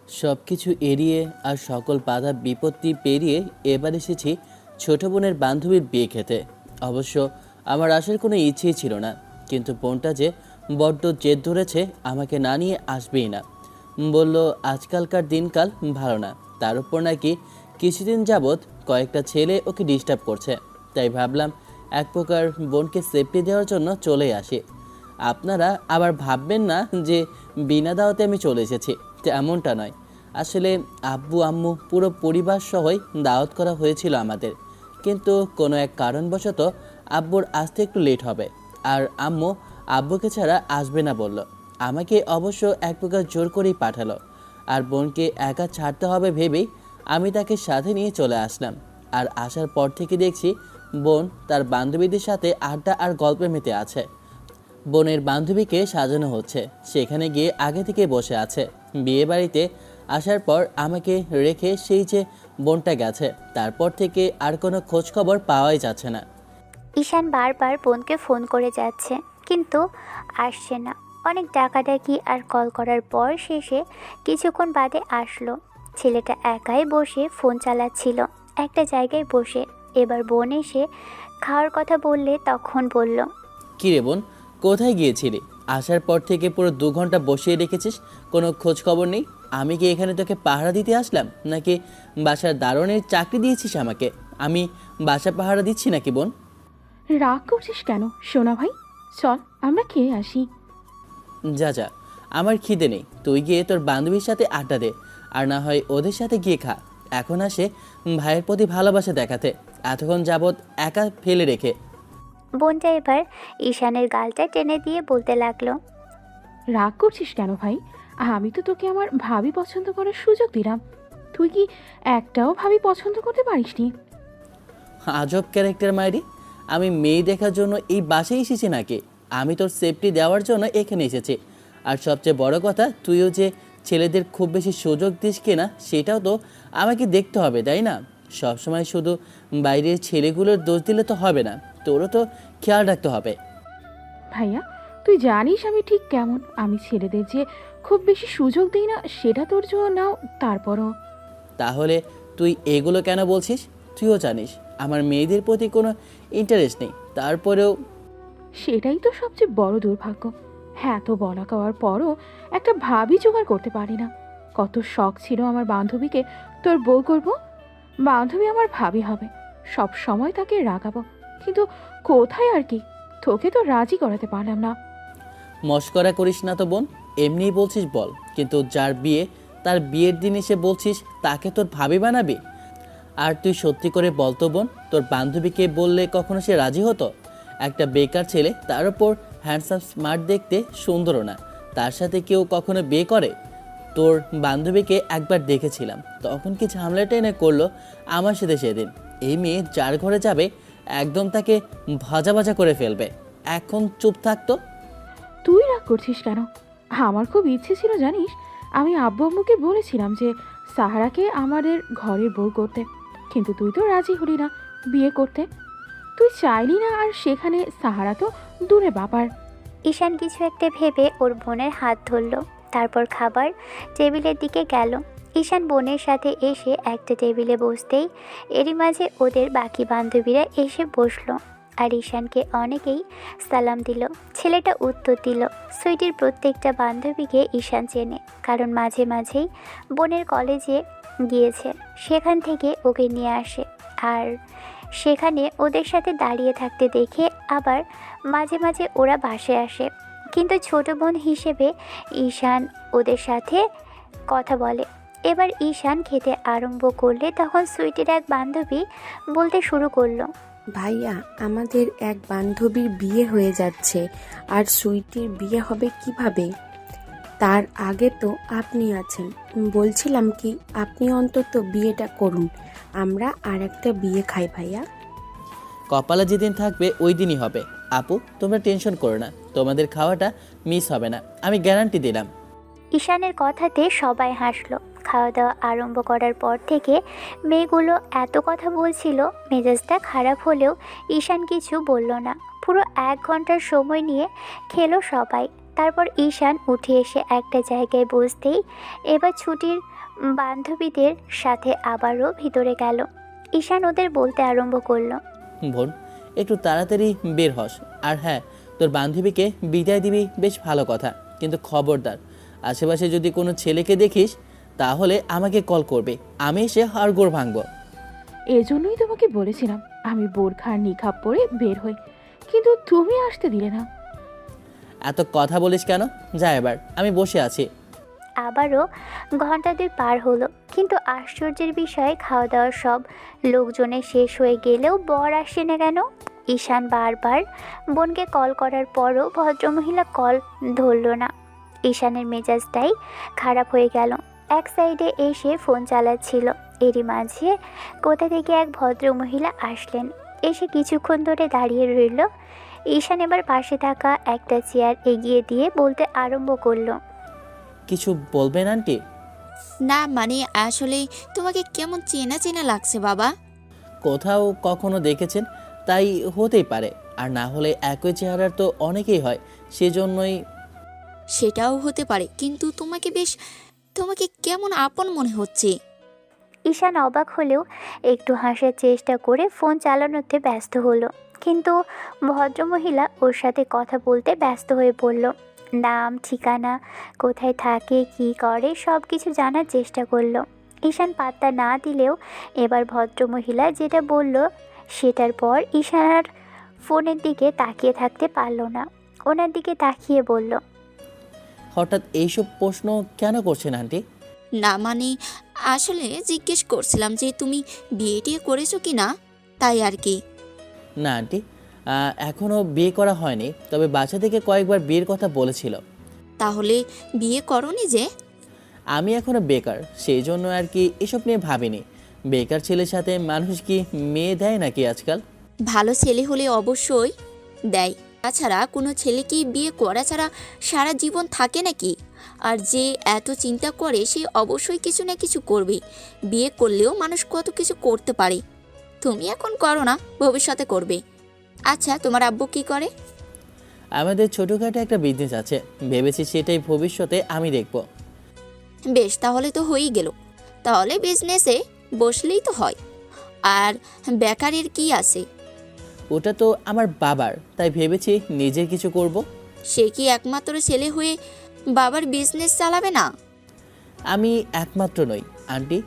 সব কিছু এড়িয়ে আর সকল বাধা বিপত্তি পেরিয়ে এবার এসেছি ছোট বোনের বান্ধবীর বিয়ে খেতে। অবশ্য আমার আসার কোনো ইচ্ছেই ছিল না, কিন্তু বোনটা যে বড্ড জেদ ধরেছে আমাকে না নিয়ে আসবেই না। বলল আজকালকার দিনকাল ভালো না, তার উপর নাকি কিছুদিন যাবৎ কয়েকটা ছেলে ওকে ডিস্টার্ব করছে। তাই ভাবলাম এক প্রকার বোনকে সেফটি দেওয়ার জন্য চলে আসি। আপনারা আবার ভাববেন না যে বিনা দাওয়াতে আমি চলে এসেছি, এমনটা নয়। আসলে আব্বু আম্মু পুরো পরিবার সহই দাওয়াত করা হয়েছিল আমাদের, কিন্তু কোনো এক কারণবশত আব্বুর আসতে একটু লেট হবে, আর আম্মু আব্বুকে ছাড়া আসবে না বলল। আমাকে অবশ্য এক প্রকার জোর করেই পাঠালো, আর বোনকে একা ছাড়তে হবে ভেবেই আমি তাকে সাথে নিয়ে চলে আসলাম। আর আসার পর থেকে দেখছি বোন তার বান্ধবীদের সাথে আড্ডা আর গল্পে মেতে আছে। বোনের বান্ধবীকে সাজানো হচ্ছে, সেখানে গিয়ে আগে থেকে বসে আছে। বিয়ে বাড়িতে আসার পর আমাকে রেখে সেই যে বোনটা গেছে, তারপর থেকে আর কোনো খোঁজ খবর পাওয়াই যাচ্ছে না। ঈশান বারবার বোনকে ফোন করে যাচ্ছে, কিন্তু আসছে না। অনেক ডাকাডাকি আর কল করার পর শেষে কিছুক্ষণ বাদে আসলো। ছেলেটা একাই বসে ফোন চালাচ্ছিল একটা জায়গায় বসে। এবার বোন এসে খাওয়ার কথা বললে তখন বলল, কী রে বোন, কোথায় গিয়েছিলি? আসার পর থেকে পুরো 2 ঘন্টা বসিয়ে রেখেছিস, কোনো খোঁজ খবর নেই। আমি কি এখানে তোকে পাহারা দিতে আসলাম, নাকি বাসার দারোয়ানের চাকরি দিয়েছিস আমাকে? আমি বাসা পাহারা দিচ্ছি নাকি বোন? রাগ করছিস কেন সোনা ভাই? চল আমরা খেয়ে আসি। যা যা, আমার খিদে নেই। তুই গিয়ে তোর বান্ধবীর সাথে আড্ডা দে, আর না হয় ওদের সাথে গিয়ে খা। এখন আসে ভাইয়ের প্রতি ভালোবাসা দেখাতে, এতক্ষণ যাবৎ একা ফেলে রেখে। বোনটা এবার ঈশানের গালটা টেনে দিয়ে বলতে লাগলো, রাগ করছিস কেন ভাই? আমি তো তোকে আমার ভাবি পছন্দ করার সুযোগ দিলাম, তুই কি একটাও ভাবি পছন্দ করতে পারিসনি? আজব ক্যারেক্টার মাইরি। আমি মেয়ে দেখার জন্য এই বাসায় এসেছি নাকি? আমি তোর সেফটি দেওয়ার জন্য এখানে এসেছি। আর সবচেয়ে বড় কথা, তুইও যে ছেলেদের খুব বেশি সুযোগ দিস কিনা সেটাও তো আমাকে দেখতে হবে, তাই না? সবসময় শুধু বাইরের ছেলেগুলোর দোষ দিলে তো হবে না, তোরও তো খেয়াল রাখতে হবে। ভাইয়া তুই জানিস আমি ঠিক কেমন। আমি ছেলেদের যে খুব বেশি সুযোগ দিই না সেটা তোর জন্য নাও, তারপরও। তাহলে তুই এগুলো কেন বলছিস? তুইও জানিস আমার মেয়েদের প্রতি কোনো ইন্টারেস্ট নেই, তারপরেও। সেটাই তো সবচেয়ে বড় দুর্ভাগ্য। হ্যাঁ, তো বলা কওয়ার পরও একটা ভাবি জোগাড় করতে পারি না। কত শখ ছিল আমার বান্ধবীকে তোর বউ করব, বান্ধবী আমার ভাবি হবে, সব সময় তাকে রাগাবো, কিন্তু কোথায় আর কি, তোকে তো রাজি করাতে পারলাম না। মস্করা করিস না তো বোন, এমনিই বলছিস বল, কিন্তু যার বিয়ে তার বিয়ের দিন এসে বলছিস তাকে তোর ভাবি বানাবি? আর তুই সত্যি করে বল তো বোন, তোর বান্ধবীকে বললে কখনো সে রাজি হতো? একটা বেকার ছেলে, তার উপর হ্যান্ডসাম স্মার্ট, দেখতে সুন্দরও না, তার সাথে কেউ কখনো বিয়ে করে? তোর বান্ধবীকে একবার দেখেছিলাম, তখন কি ঝামেলাটা এনে করলো আমার সাথে সেদিন। এই মেয়ে যার ঘরে যাবে একদম তাকে ভাজা ভাজা করে ফেলবে। এখন চুপ থাকতো। তুই রাগ করছিস কেন? আমার খুব ইচ্ছে ছিল জানিস, আমি আব্বু আম্মুকে বলেছিলাম যে সাহারাকে আমাদের ঘরের বউ করতে, কিন্তু তুই তো রাজি হলি না বিয়ে করতে। তুই চাইলি না, আর সেখানে সাহারা তো দূরে বাবার। ঈশান কিছু একটা ভেবে ওর বোনের হাত ধরল, তারপর খাবার টেবিলের দিকে গেল। ঈশান বোনের সাথে এসে একটা টেবিলে বসতেই এরই মাঝে ওদের বাকি বান্ধবীরা এসে বসলো, আর ঈশানকে অনেকেই সালাম দিল। ছেলেটা উত্তর দিল। সুইটির প্রত্যেকটা বান্ধবীকে ঈশান চেনে, কারণ মাঝে মাঝেই বোনের কলেজে গিয়েছে, সেখান থেকে ওকে নিয়ে আসে, আর সেখানে ওদের সাথে দাঁড়িয়ে থাকতে দেখে আবার মাঝে মাঝে ওরা বাসায় আসে। কিন্তু ছোট বোন হিসেবে ঈশান ওদের সাথে কথা বলে। এবার ঈশান খেতে আরম্ভ করলে তখন সুইটির এক বান্ধবী বলতে শুরু করলো, ভাইয়া, আমাদের এক বান্ধবীর বিয়ে হয়ে যাচ্ছে, আর সুইটির বিয়ে হবে কিভাবে? তার আগে তো আপনি আছেন। বলছিলাম কি, আপনি অন্তত বিয়েটা করুন, আমরা আর একটা বিয়ে খাই ভাইয়া। কপালে যেদিন থাকবে ওই দিনই হবে। আপু, তোমরা টেনশন করো না, তোমাদের খাওয়াটা মিস হবে না, আমি গ্যারান্টি দিলাম। ঈশানের কথাতে সবাই হাসলো। খাওয়া দাওয়া আরম্ভ করার পর থেকে মেয়েগুলো এত কথা বলছিল, মেজাজটা খারাপ হলেও ঈশান কিছু বলল না। পুরো 1 ঘন্টার সময় নিয়ে খেলো সবাই। তারপর ঈশান উঠে এসে একটা জায়গায় বসতেই এবার ছুটির বান্ধবীদের সাথে আবারও ভিতরে গেল। ঈশান ওদের বলতে আরম্ভ করলো, বোন, একটু তাড়াতাড়ি বের হস। আর হ্যাঁ, তোর বান্ধবীকে বিদায় দিবি বেশ ভালো কথা, কিন্তু খবরদার আশেপাশে যদি কোনো ছেলেকে দেখিস তাহলে আমাকে কল করবে, আমি এসে হাড়গোড় ভাঙবো। এজন্যই তোমাকে বলেছিলাম আমি বোরখা আর নিকাব পরে বের হই, কিন্তু তুমি আসতে দিলে না। এত কথা বলিস কেন? যা এবার, আমি বসে আছি। আবারও ঘন্টা 2 পার হলো, কিন্তু আশ্চর্যের বিষয় খাওয়া দাওয়ার সব লোকজনের শেষ হয়ে গেলেও বর আসে না কেন? ঈশান বারবার বোনকে কল করার পরও ভদ্রমহিলা কল ধরল না। ঈশানের মেজাজটাই খারাপ হয়ে গেল। এক সাইডে এসে ফোন চালাচ্ছিল, এরই মাঝে কোথা থেকে এক ভদ্রমহিলা আসলেন। এসে কিছুক্ষণ ধরে দাঁড়িয়ে রইল। ঈশান এবার পাশে থাকা একটা চেয়ার এগিয়ে দিয়ে বলতে আরম্ভ করলো, কিছু বলবেন আন্টি? না মানে আসলে তোমাকে কেমন চেনা চেনা লাগছে বাবা। কোথাও কখনো দেখেছেন তাই হতেই পারে, আর না হলে একই চেহারার তো অনেকেই হয়, সেজন্যই। সেটাও হতে পারে, কিন্তু তোমাকে কেমন আপন মনে হচ্ছে। ঈশান অবাক হলেও একটু হাসার চেষ্টা করে ফোন চালানোতে ব্যস্ত হলো, কিন্তু ভদ্রমহিলা ওর সাথে কথা বলতে ব্যস্ত হয়ে পড়ল। নাম, ঠিকানা, কোথায় থাকে, কি করে সব কিছু জানার চেষ্টা করলো। ঈশান পাত্তা না দিলেও এবার ভদ্রমহিলা যেটা বলল সেটার পর ঈশান আর ফোনের দিকে তাকিয়ে থাকতে পারল না। ওনার দিকে তাকিয়ে বলল, হঠাৎ এইসব প্রশ্ন কেন করছেন আন্টি? না মানে আসলে জিজ্ঞেস করছিলাম যে তুমি বিয়ে টিয়ে করেছো কি না, তাই আর কি। না আন্টি, এখনও বিয়ে করা হয়নি, তবে বাসা থেকে কয়েকবার বিয়ের কথা বলেছিল। তাহলে বিয়ে করনি যে? আমি এখনও বেকার, সেই জন্য আর কি এসব নিয়ে ভাবিনি। বেকার ছেলের সাথে মানুষ কি মেয়ে দেয় নাকি আজকাল? ভালো ছেলে হলে অবশ্যই দেয়, তাছাড়া কোনো ছেলে কি বিয়ে করা ছাড়া সারা জীবন থাকে নাকি? আর যে এত চিন্তা করে সে অবশ্যই কিছু না কিছু করবে। বিয়ে করলেও মানুষ কত কিছু করতে পারে। তুমি এখন করো না, ভবিষ্যতে করবে। আচ্ছা, তোমার আব্বু কি করে? আমাদের ছোটোখাটো একটা বিজনেস আছে, ভেবেছি সেটাই ভবিষ্যতে আমি দেখব। বেশ, তাহলে তো হয়েই গেল। তাহলে বিজনেসে বসলেই তো হয়। আর বেকারের কি আছে? ওটা তো আমার বাবার, তাই ভেবেছি নিজের কিছু করব। সে কি একমাত্র ছেলে হয়ে বাবার বিজনেস চালাবে না? আমি একমাত্র নই আন্টি,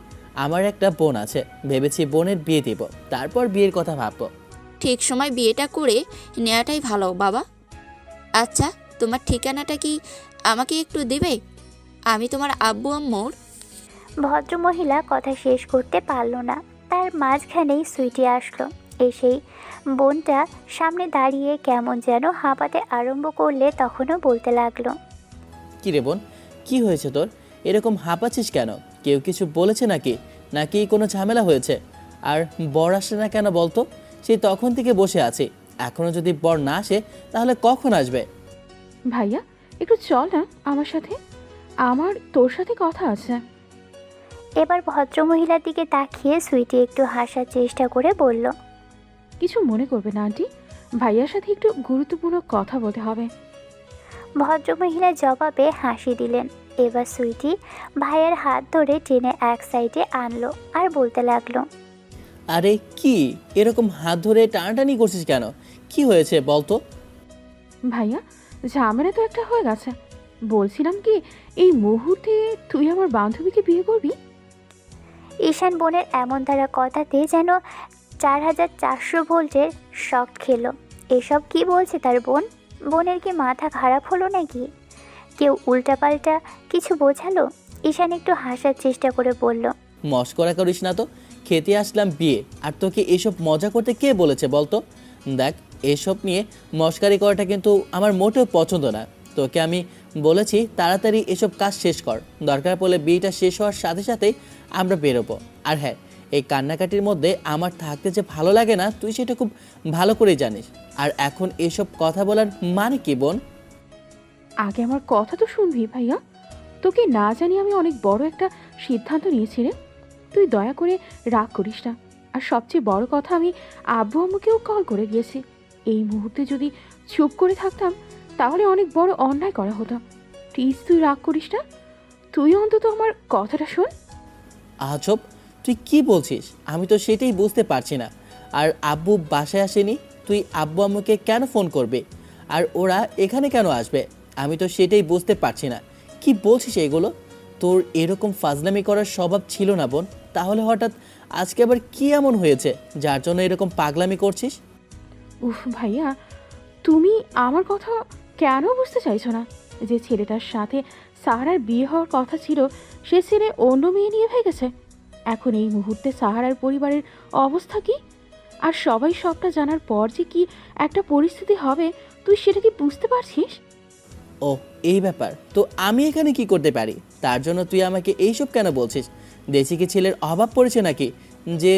আমার একটা বোন আছে, ভেবেছি বোনের বিয়ে দেব, তারপর বিয়ের কথা ভাববো। ঠিক সময় বিয়েটা করে নেওয়াটাই ভালো বাবা। আচ্ছা, তোমার ঠিকানাটা কি আমাকে একটু দেবে? আমি তোমার আব্বু আম্মুর। ভদ্রমহিলা কথা শেষ করতে পারল না, তার মাঝখানেই সুইটি আসলো। এসেই বোনটা সামনে দাঁড়িয়ে কেমন যেন হাঁপাতে আরম্ভ করলে তখনও বলতে লাগলো, কী রে বোন, কি হয়েছে তোর? এরকম হাঁপাচ্ছিস কেন? কেউ কিছু বলেছে নাকি? নাকি কোনো ঝামেলা হয়েছে? আর বর আসে না কেন বলতো? সেই তখন থেকে বসে আছি, এখনও যদি বর না আসে তাহলে কখন আসবে? ভাইয়া একটু চল না আমার সাথে, আমার তোর সাথে কথা আছে। এবার ভদ্রমহিলার দিকে তাকিয়ে সুইটি একটু হাসার চেষ্টা করে বলল, কিছু মনে করবে না আন্টি, ভাইয়ার সাথে একটু গুরুত্বপূর্ণ কথা বলতে হবে। ভদ্রমহিলা জবাবে হাসি দিলেন। এবার সুইটি ভাইয়ের হাত ধরে টেনে এক সাইডে আনলো আর বলতে লাগলো, আরে কি এরকম হাত ধরে টানাটানি করছিস কেন? কি হয়েছে বলতো? ভাইয়া ঝামেলা তো একটা হয়ে গেছে, বলছিলাম কি এই মুহূর্তে তুই আমার বান্ধবীকে বিয়ে করবি? ঈশান বোনের এমন দ্বারা কথাতে যেন 4400 ভোল্টের শক খেলো। এসব কি বলছে তার বোন? বোনের কি মাথা খারাপ হলো নাকি? কেউ উল্টাপাল্টা কিছু বোঝালো? ঈশান একটু হাসার চেষ্টা করে বলল, মস্করা করিস না তো, খেতে আসলাম বিয়ে, আর তোকে এসব মজা করতে কে বলেছে বলতো? দেখ, এসব নিয়ে মস্কারি করাটা কিন্তু আমার মোটেও পছন্দ না। তোকে আমি বলেছি তাড়াতাড়ি এসব কাজ শেষ কর, দরকার পড়লে বিয়েটা শেষ হওয়ার সাথে সাথেই আমরা বেরোবো। আর হ্যাঁ, এই কান্নাকাটির মধ্যে আমার থাকতে যে ভালো লাগে না তুই সেটা খুব ভালো করেই জানিস। আর এখন এসব কথা বলার মানে কি বোন? আগে আমার কথা তো শুনবি ভাইয়া, তোকে না জানি আমি অনেক বড় একটা সিদ্ধান্ত নিয়েছি রে, তুই দয়া করে রাগ করিস না। আর সবচেয়ে বড় কথা, আমি আব্বু আম্মুকেও কল করে গিয়েছি। এই মুহূর্তে যদি চুপ করে থাকতাম তাহলে অনেক বড় অন্যায় করা হতো। প্লিজ তুই রাগ করিস না, তুই অন্তত আমার কথাটা শোন। আজব, তুই কি বলছিস? আমি তো সেটাই বুঝতে পারছি না। আর আব্বু বাসায় আসেনি, তুই আব্বু আম্মুকে কেন ফোন করবে? আর ওরা এখানে কেন আসবে? আমি তো সেটাই বুঝতে পারছি না। কি বলছিস এগুলো? তোর এরকম ফাজলামি করার স্বভাব ছিল না বোন, তাহলে হঠাৎ আজকে আবার কি এমন হয়েছে যার জন্য এরকম পাগলামি করছিস? উফ ভাইয়া, তুমি আমার কথা কেন বুঝতে চাইছো না? যে ছেলেটার সাথে সাহারার বিয়ে হওয়ার কথা ছিল, সে ছেলে অন্য মেয়ে নিয়ে ভেগেছে। এখন এই মুহূর্তে সাহারার পরিবারের অবস্থা কি? আর সবাই সবটা জানার পর যে কি একটা পরিস্থিতি হবে, তুই সেটা কি বুঝতে পারছিস? ও, এই ব্যাপার। তো আমি এখানে কি করতে পারি? তার জন্য তুই আমাকে এইসব কেন বলছিস? দেশে কি ছেলের অভাব পড়েছে নাকি যে?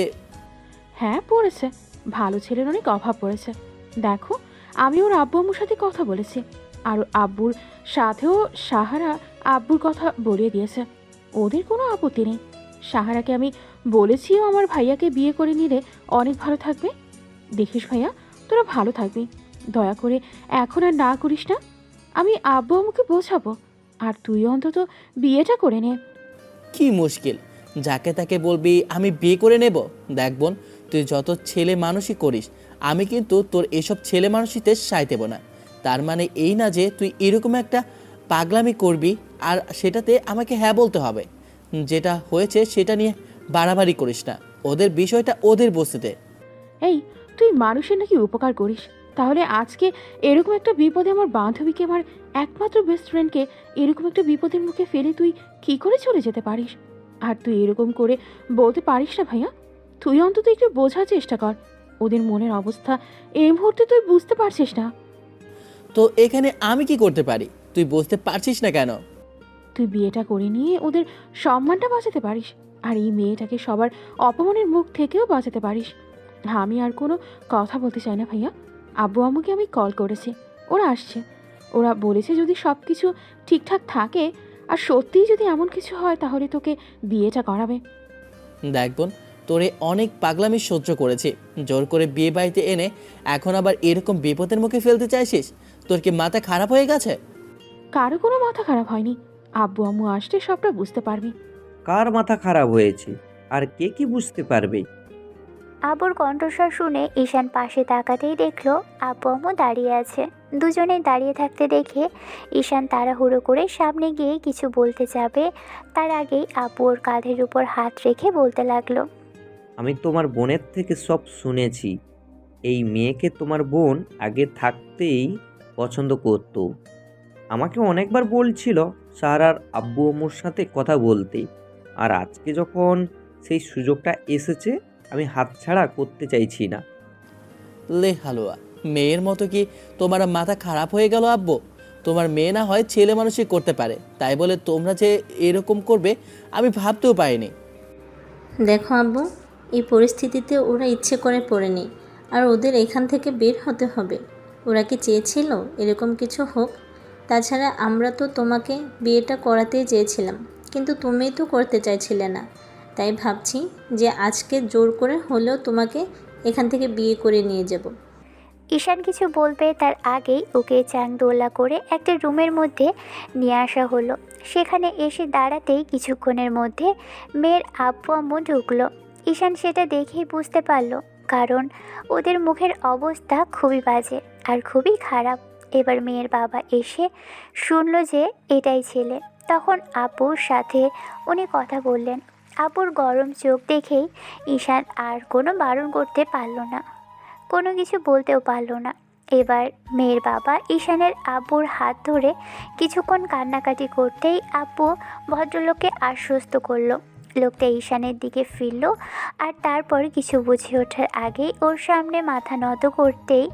হ্যাঁ পড়েছে, ভালো ছেলের অনেক অভাব পড়েছে। দেখো, আমি ওর আব্বু আম্মুর সাথে কথা বলেছি, আর ওর আব্বুর সাথেও সাহারা আব্বুর কথা বলিয়ে দিয়েছে। ওদের কোনো আপত্তি নেই। সাহারাকে আমি বলেছিও আমার ভাইয়াকে বিয়ে করে নিলে অনেক ভালো থাকবে। দেখিস ভাইয়া, তোরা ভালো থাকবি। দয়া করে এখন আর না করিস না। আমি আব্বু আম্মুকে বোঝাবো, আর তুই অন্তত বিয়েটা করে নে। কি মুশকিল, যাকে তাকে বলবি আমি বিয়ে করে নেব? দেখ বোন, তুই যত ছেলে মানুষই করিস, আমি কিন্তু তোর এসব ছেলে মানুষিতে সায় দেব না। তার মানে এই না যে তুই এরকম একটা পাগলামি করবি আর সেটাতে আমাকে হ্যাঁ বলতে হবে। যেটা হয়েছে সেটা নিয়ে বাড়াবাড়ি করিস না। ওদের বিষয়টা ওদের বস্তুতে। এই, তুই মানুষের নাকি উপকার করিস? তাহলে আজকে এরকম একটা বিপদে আমার বান্ধবীকে, আমার একমাত্র বেস্ট ফ্রেন্ডকে এরকম একটা বিপদের মুখে ফেলে তুই কি করে চলে যেতে পারিস? আর তুই এরকম করে বলতে পারিস না ভাইয়া। তুই অন্তত একটু বোঝার চেষ্টা কর। ওদের মনের অবস্থা এই মুহূর্তে তুই বুঝতে পারছিস না। তো এখানে আমি কি করতে পারি? তুই বুঝতে পারছিস না কেন? তুই বিয়েটা করে নিয়ে ওদের সম্মানটা বাঁচাতে পারিস, আর এই মেয়েটাকে সবার অপমানের মুখ থেকেও বাঁচাতে পারিস। আমি আর কোনো কথা বলতে চাই না ভাইয়া। আব্বু আম্মুকে আমি কল করেছি, ওরা আসছে। ওরা বলেছে যদি সব কিছু ঠিকঠাক থাকে আর সত্যিই যদি এমন কিছু হয়, তাহলে তোকে বিয়েটা করাবে। দেখ বোন, তোরে অনেক পাগলামি সহ্য করেছি, জোর করে বিয়ে বাড়িতে এনে এখন আবার এরকম বিপদের মুখে ফেলতে চাইছিস? তোর কি মাথা খারাপ হয়ে গেছে? কারো কোনো মাথা খারাপ হয়নি। আব্বু আম্মু আসলে সবটা বুঝতে পারবি। কার মাথা খারাপ হয়েছে আর কে কি বুঝতে পারবে? আব্বুর কণ্ঠস্বর শুনে ঈশান পাশে তাকাতেই দেখলো আব্বু আম্মু দাঁড়িয়ে আছে। দুজনেই দাঁড়িয়ে থাকতে দেখে ঈশান তাড়াহুড়ো করে সামনে গিয়ে কিছু বলতে যাবে, তার আগেই আব্বু ওর কাঁধের উপর হাত রেখে বলতে লাগলো, আমি তোমার বোনের থেকে সব শুনেছি। এই মেয়েকে তোমার বোন আগে থাকতেই পছন্দ করত। আমাকে অনেকবার বলছিল সারার আব্বু আম্মুর সাথে কথা বলতে। আর আজকে যখন সেই সুযোগটা এসেছে, আমি হাতছাড়া করতে চাইছি না। লে হালুয়া, মেয়ের মতো কি তোমার মাথা খারাপ হয়ে গেল আব্বু? তোমার মেয়ে না হয় ছেলে মানুষই করতে পারে, তাই বলে তোমরা যে এরকম করবে আমি ভাবতেও পারিনি। দেখো আব্বু, এই পরিস্থিতিতে ওরা ইচ্ছে করে পড়েনি, আর ওদের এখান থেকে বের হতে হবে। ওরা কি চেয়েছিল এরকম কিছু হোক? তাছাড়া আমরা তো তোমাকে বিয়েটা করাতেই চেয়েছিলাম, কিন্তু তুমিই তো করতে চাইছিলে না। তাই ভাবছি যে আজকে জোর করে হলেও তোমাকে এখান থেকে বিয়ে করে নিয়ে যাব। ঈশান কিছু বলবে তার আগেই ওকে চাংদোলা করে একটা রুমের মধ্যে নিয়ে আসা হলো। সেখানে এসে দাঁড়াতেই কিছুক্ষণের মধ্যে মেয়ের আব্বু আম্মু ঢুকলো। ঈশান সেটা দেখেই বুঝতে পারলো, কারণ ওদের মুখের অবস্থা খুবই বাজে আর খুবই খারাপ। এবার মেয়ের বাবা এসে শুনলো যে এটাই ছেলে, তখন আব্বুর সাথে উনি কথা বললেন। আব্বুর গরম চোখ দেখেই ঈশান আর কোনো বারণ করতে পারলো না, কোনো কিছু বলতেও পারলো না। এবার মেয়ের বাবা ঈশানের আব্বুর হাত ধরে কিছুক্ষণ কান্নাকাটি করতেই আব্বু ভদ্রলোককে আশ্বস্ত করলো। লোকটা ঈশানের দিকে ফিরল, আর তারপর কিছু বুঝে ওঠার আগেই ওর সামনে মাথা নত করতেই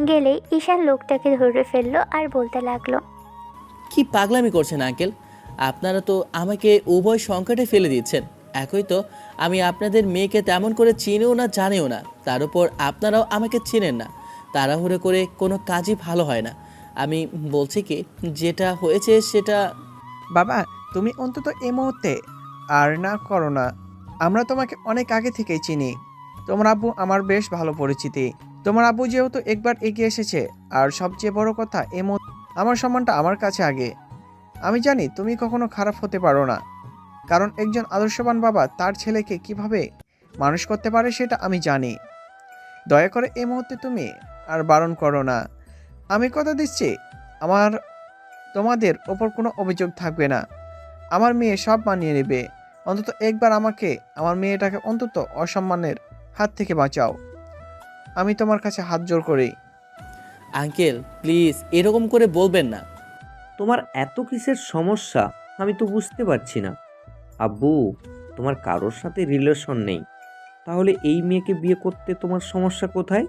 গেলেই ঈশান লোকটাকে ধরে ফেললো আর বলতে লাগলো, কি পাগলামি করছেন আঙ্কেল? আপনারা তো আমাকে উভয় সংকটে ফেলে দিচ্ছেন। একই তো, আমি আপনাদের মেয়েকে তেমন করে চিনিও না, জানিও না, তার উপর আপনারাও আমাকে চেনেন না। তাড়াহুড়ো করে কোনো কাজই ভালো হয় না। আমি বলছি কি, যেটা হয়েছে সেটা। বাবা, তুমি অন্তত এই মুহূর্তে আর না করো না। আমরা তোমাকে অনেক আগে থেকেই চিনি। তোমার আব্বু আমার বেশ ভালো পরিচিতি। তোমার আব্বু যেহেতু একবার এগিয়ে এসেছে, আর সবচেয়ে বড় কথা আমার সম্মানটা আমার কাছে আগে। আমি জানি তুমি কখনো খারাপ হতে পারো না, কারণ একজন আদর্শবান বাবা তার ছেলেকে কিভাবে মানুষ করতে পারে সেটা আমি জানি। দয়া করে এই মুহূর্তে তুমি আর বারণ করো না। আমি কথা দিচ্ছি, আমার তোমাদের ওপর কোনো অভিযোগ থাকবে না। আমার মেয়ে সব মানিয়ে নেবে। অন্তত একবার আমাকে, আমার মেয়েটাকে অন্তত অসম্মানের হাত থেকে বাঁচাও। আমি তোমার কাছে হাত জোড় করি। আঙ্কেল প্লিজ এরকম করে বলবেন না। তোমার এত কিসের সমস্যা আমি তো বুঝতে পারছি না। আব্বু, তোমার কারোর সাথে রিলেশন নেই, তাহলে এই মেয়েকে বিয়ে করতে তোমার সমস্যা কোথায়?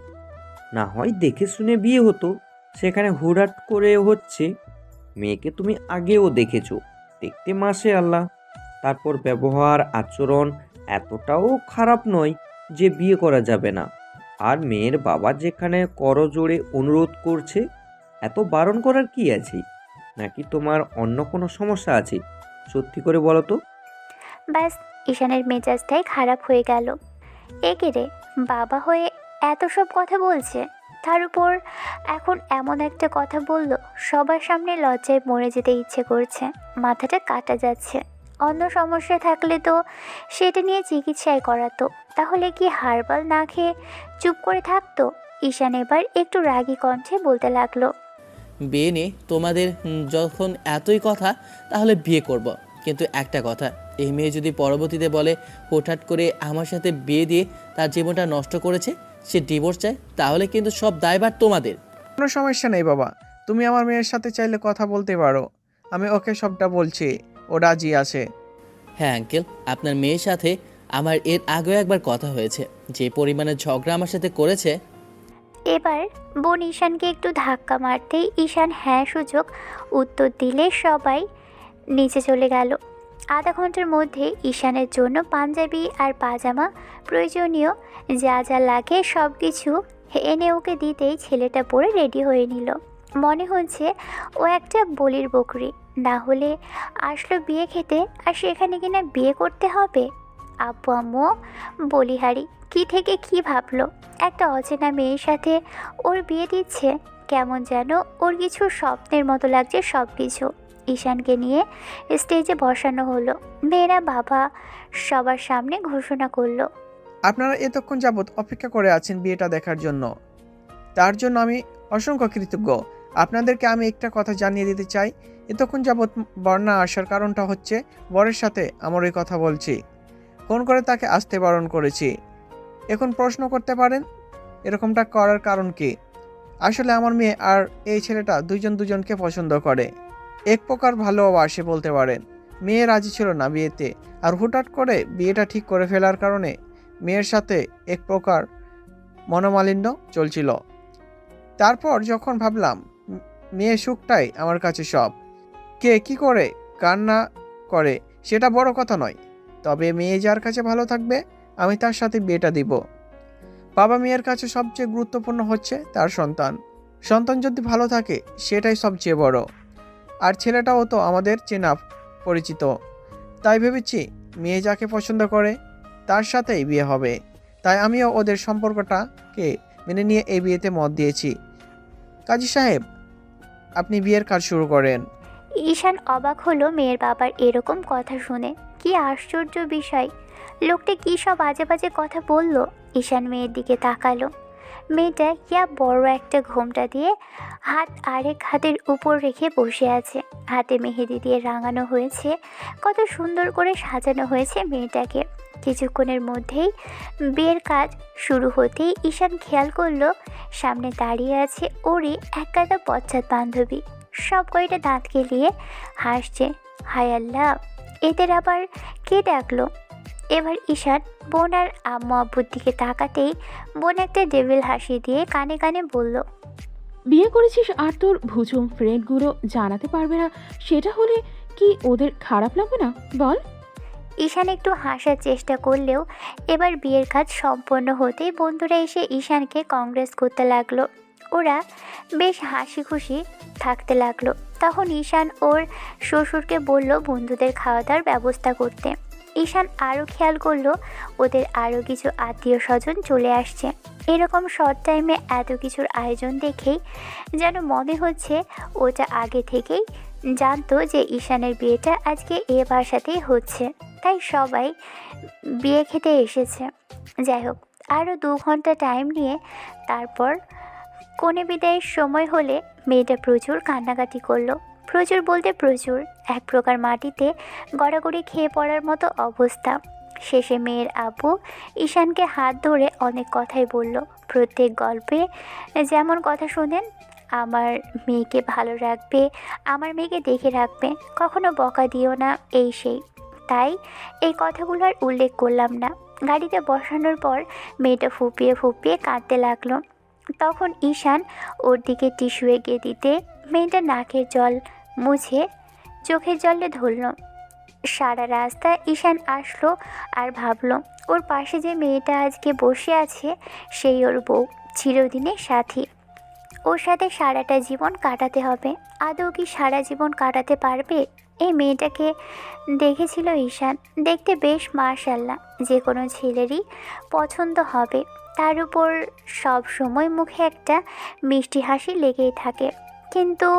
না হয় দেখে শুনে বিয়ে হতো, সেখানে হুটহাট করে হচ্ছে। মেয়েকে তুমি আগেও দেখেছো, দেখতে মাশাআল্লাহ। তারপর ব্যবহার আচরণ এতটাও খারাপ নয় যে বিয়ে করা যাবে না। আর মেয়ের বাবা যেখানে করজোড়ে অনুরোধ করছে, এত বারণ করার কি আছে? নাকি তোমার অন্য কোনো সমস্যা আছে? সত্যি করে বলো তো। ব্যাস, ঈশানের মেজাজটাই খারাপ হয়ে গেল। একে রে, বাবা হয়ে এত সব কথা বলছে, তার উপর এখন এমন একটা কথা বলল, সবার সামনে লজ্জায় মরে যেতে ইচ্ছে করছে, মাথাটা কাটা যাচ্ছে। অন্য সমস্যা থাকলে তো সেটা নিয়ে চিকিৎসাই করাতো, তাহলে কি হারবাল না খেয়ে চুপ করে থাকতো? ঈশান এবার একটু রাগী কণ্ঠে বলতে লাগলো, বিয়ে নিয়ে তোমাদের যখন এতই কথা, তাহলে বিয়ে করব। কিন্তু একটা কথা, এই মেয়ে যদি পরবর্তীতে বলে হঠাৎ করে আমার সাথে বিয়ে দিয়ে তার জীবনটা নষ্ট করেছে, সে ডিভোর্স চায়, তাহলে কিন্তু সব দায়ভার তোমাদের। কোনো সমস্যা নেই বাবা, তুমি আমার মেয়ের সাথে চাইলে কথা বলতে পারো। আমি ওকে সবটা বলছি, ও রাজি আছে। হ্যাঁ আঙ্কেল, আপনার মেয়ের সাথে আমার এর আগেও একবার কথা হয়েছে, যে পরিমাণে ঝগড়া আমার সাথে করেছে। এবার বোন ঈশানকে একটু ধাক্কা মারতেই ঈশান হ্যাঁ সূচক উত্তর দিলে সবাই নিচে চলে গেল। আধা ঘন্টার মধ্যে ঈশানের জন্য পাঞ্জাবি আর পাজামা, প্রয়োজনীয় যা যা লাগে সব কিছু এনে ওকে দিতেই ছেলেটা পরে রেডি হয়ে নিল। মনে হচ্ছে ও একটা বলির বকরি, না হলে আসলো বিয়ে খেতে, আর সেখানে কিনা বিয়ে করতে হবে। আব্বু আম্মু বলিহারি কি থেকে কি ভাবলো, একটা অচেনা মেয়ের সাথে ওর বিয়ে দিচ্ছে। কেমন যেন ওর কিছু স্বপ্নের মতো লাগছে সব কিছু। ঈশানকে নিয়ে স্টেজে বসানো হলো, মেয়েরা বাবা সবার সামনে ঘোষণা করলো, আপনারা এতক্ষণ যাবৎ অপেক্ষা করে আছেন বিয়েটা দেখার জন্য, তার জন্য আমি অসংখ্য কৃতজ্ঞ। আপনাদেরকে আমি একটা কথা জানিয়ে দিতে চাই, এতক্ষণ যাবৎ বর্ণা আসার কারণটা হচ্ছে বরের সাথে আমার ওই কথা বলছি, ফোন করে তাকে আসতে বারণ করেছি। এখন প্রশ্ন করতে পারেন এরকমটা করার কারণ কি? আসলে আমার মেয়ে আর এই ছেলেটা দুজনকে পছন্দ করে, এক প্রকার ভালোবাসে বলতে পারেন। মেয়ে রাজি ছিল না বিয়েতে, আর হুটহাট করে বিয়েটা ঠিক করে ফেলার কারণে মেয়ের সাথে এক প্রকার মনোমালিন্য চলছিল। তারপর যখন ভাবলাম মেয়ে সুখটাই আমার কাছে সব, কে কি করে কান্না করে সেটা বড় কথা নয়, তবে মেয়ে যার কাছে ভালো থাকবে আমি তার সাথে বিয়েটা দিব। বাবা মেয়ের কাছে সবচেয়ে গুরুত্বপূর্ণ হচ্ছে তার সন্তান। সন্তান যদি ভালো থাকে সেটাই সবচেয়ে বড়। আর ছেলেটাও তো আমাদের চেনা পরিচিত, তাই ভেবেছি মেয়ে যাকে পছন্দ করে তার সাথেই বিয়ে হবে। তাই আমিও ওদের সম্পর্কটাকে মেনে নিয়ে এই বিয়েতে মত দিয়েছি। কাজী সাহেব, আপনি বিয়ের কাজ শুরু করেন। ঈশান অবাক হলো মেয়ের বাবার এরকম কথা শুনে। কি আশ্চর্য বিষয়, লোকটা কী সব আজে বাজে কথা বলল। ঈশান মেয়ের দিকে তাকালো, মেয়েটা ইয়া বড় একটা ঘোমটা দিয়ে হাত আরেক হাতের উপর রেখে বসে আছে, হাতে মেহেদি দিয়ে রাঙানো হয়েছে, কত সুন্দর করে সাজানো হয়েছে মেয়েটাকে। কিছুক্ষণের মধ্যেই বিয়ের কাজ শুরু হতেই ঈশান খেয়াল করলো সামনে দাঁড়িয়ে আছে ওরই এক গাদা পশ্চাৎ বান্ধবী, সব কয়টা দাঁত কেলিয়ে হাসছে। হায় আল্লাহ, এদের আবার কে ডাকলো? এবার ঈশান বোন আর আম্মু আব্বুর দিকে তাকাতেই বোন একটা ডেভিল হাসি দিয়ে কানে কানে বলল, বিয়ে করেছিস আর তোর ভুজুম ফ্রেন্ডগুলো জানাতে পারবে না, সেটা হলে কি ওদের খারাপ লাগবে না বল? ঈশান একটু হাসার চেষ্টা করলেও এবার বিয়ের কাজ সম্পন্ন হতেই বন্ধুরা এসে ঈশানকে কংগ্রেস করতে লাগলো। ওরা বেশ হাসি খুশি থাকতে লাগলো। তখন ঈশান ওর শ্বশুরকে বলল বন্ধুদের খাওয়া দাওয়ার ব্যবস্থা করতে। ঈশান আরও খেয়াল করলো ওদের আরও কিছু আত্মীয় স্বজন চলে আসছে। এরকম শর্ট টাইমে এত কিছুর আয়োজন দেখেই যেন মনে হচ্ছে ওটা আগে থেকেই জানতো যে ঈশানের বিয়েটা আজকে এ বাসাতেই হচ্ছে, তাই সবাই বিয়ে খেতে এসেছে। যাই হোক, আরও 2 ঘন্টা টাইম নিয়ে তারপর কনে বিদায়ের সময় হলে মেয়েটা প্রচুর কান্নাকাটি করলো। প্রচুর বলতে প্রচুর, এক প্রকার মাটিতে গড়াগড়ি খেয়ে পড়ার মতো অবস্থা। শেষে মেয়ের আব্বু ঈশানকে হাত ধরে অনেক কথাই বলল। প্রত্যেক গল্পে যেমন কথা শোনেন, আমার মেয়েকে ভালো রাখবে, আমার মেয়েকে দেখে রাখবে, কখনো বকা দিও না, এই সেই। তাই এই কথাগুলো আর উল্লেখ করলাম না। গাড়িতে বসানোর পর মেয়েটা ফুপিয়ে ফুপিয়ে কাঁদতে লাগলো। তখন ঈশান ওর দিকে টিস্যু এগিয়ে দিতে মেয়েটা নাকের জল মুছে চোখের জলে ধরল। সারা রাস্তা ঈশান আসলো আর ভাবলো ওর পাশে যে মেয়েটা আজকে বসে আছে সেই ওর বউ, চিরদিনের সাথী। ওর সাথে সারাটা জীবন কাটাতে হবে। আদৌ কি সারা জীবন কাটাতে পারবে? এই মেয়েটাকে দেখেছিল ঈশান, দেখতে বেশ মাশাআল্লাহ, যে কোনো ছেলেরই পছন্দ হবে। তার উপর সব সময় মুখে একটা মিষ্টি হাসি লেগেই থাকে। কিন্তু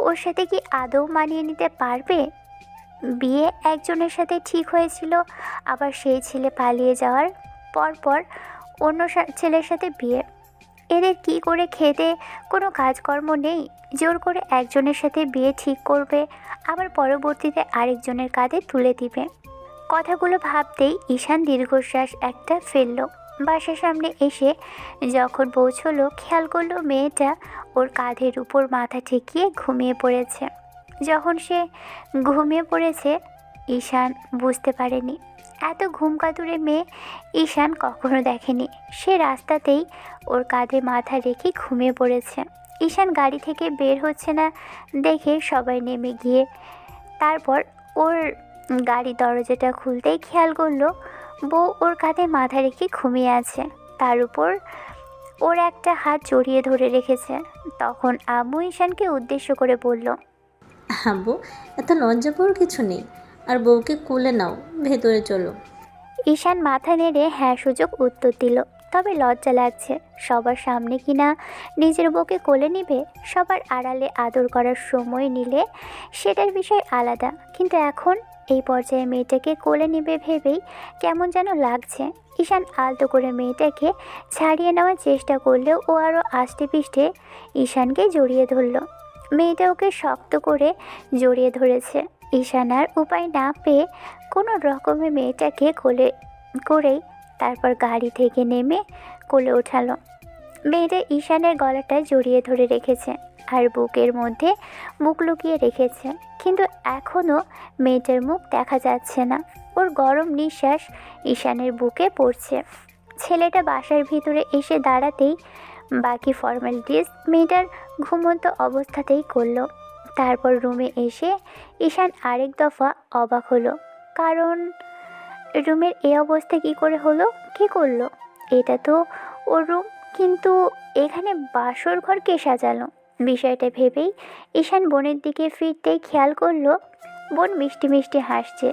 ওর সাথে কি আদৌ মানিয়ে নিতে পারবে? বিয়ে একজনের সাথে ঠিক হয়েছিল, আবার সেই ছেলে পালিয়ে যাওয়ার পরপর অন্য ছেলের সাথে বিয়ে। এদের কি করে খেতে কোনো কাজকর্ম নেই? জোর করে একজনের সাথে বিয়ে ঠিক করবে, আবার পরবর্তীতে আরেকজনের কাঁধে তুলে দিবে। কথাগুলো ভাবতেই ঈশান দীর্ঘশ্বাস একটা ফেলল। বাসার সামনে এসে যখন পৌঁছলো, খেয়াল করলো মেয়েটা ওর কাঁধের উপর মাথা ঠেকিয়ে ঘুমিয়ে পড়েছে। যখন সে ঘুমিয়ে পড়েছে, ঈশান বুঝতে পারেনি। এত ঘুমকাতুরে মেয়ে ঈশান কখনো দেখেনি। সে রাস্তাতেই ওর কাঁধে মাথা রেখে ঘুমিয়ে পড়েছে। ঈশান গাড়ি থেকে বের হচ্ছে না দেখে সবাই নেমে গিয়ে তারপর ওর গাড়ি দরজাটা খুলতেই খেয়াল করলো বউ ওর কাঁধে মাথা রেখে ঘুমিয়ে আছে, তার উপর ওর একটা হাত জড়িয়ে ধরে রেখেছে। তখন আম্মু ঈশানকে উদ্দেশ্য করে বলল, আব্বু, এত লজ্জা পাওয়ার কিছু নেই, আর বউকে কোলে নাও, ভেতরে চলো। ঈশান মাথা নেড়ে হ্যাঁ সূচক উত্তর দিল। তবে লজ্জা লাগছে, সবার সামনে কিনা নিজের বউকে কোলে নিবে। সবার আড়ালে আদর করার সময় নিলে সেটার বিষয় আলাদা, কিন্তু এখন এই পর্যায়ে মেয়েটাকে কোলে নিবে ভেবেই কেমন যেন লাগছে। ঈশান আলতো করে মেয়েটাকে ছাড়িয়ে নেওয়ার চেষ্টা করলেও ও আরও আষ্টে পিষ্টে ঈশানকে জড়িয়ে ধরল। মেয়েটা ওকে শক্ত করে জড়িয়ে ধরেছে। ঈশান আর উপায় না পেয়ে কোনো রকমে মেয়েটাকে কোলে করেই তারপর গাড়ি থেকে নেমে কোলে ওঠালো। মেয়েটা ঈশানের গলাটা জড়িয়ে ধরে রেখেছে আর বুকের মধ্যে মুখ লুকিয়ে রেখেছে, কিন্তু এখনও মেয়েটার মুখ দেখা যাচ্ছে না। ওর গরম নিঃশ্বাস ঈশানের বুকে পড়ছে। ছেলেটা বাসার ভিতরে এসে দাঁড়াতেই বাকি ফর্মালিটিস মেয়েটার ঘুমন্ত অবস্থাতেই করলো। তারপর রুমে এসে ঈশান আরেক দফা অবাক হলো, কারণ রুমের এই অবস্থা কী করে হলো, কী করলো? এটা তো ওর রুম, কিন্তু এখানে বাসর ঘর কে সাজালো? বিষয়টা ভেবেই ঈশান বোনের দিকে ফিরতেই খেয়াল করলো বোন মিষ্টি মিষ্টি হাসছে।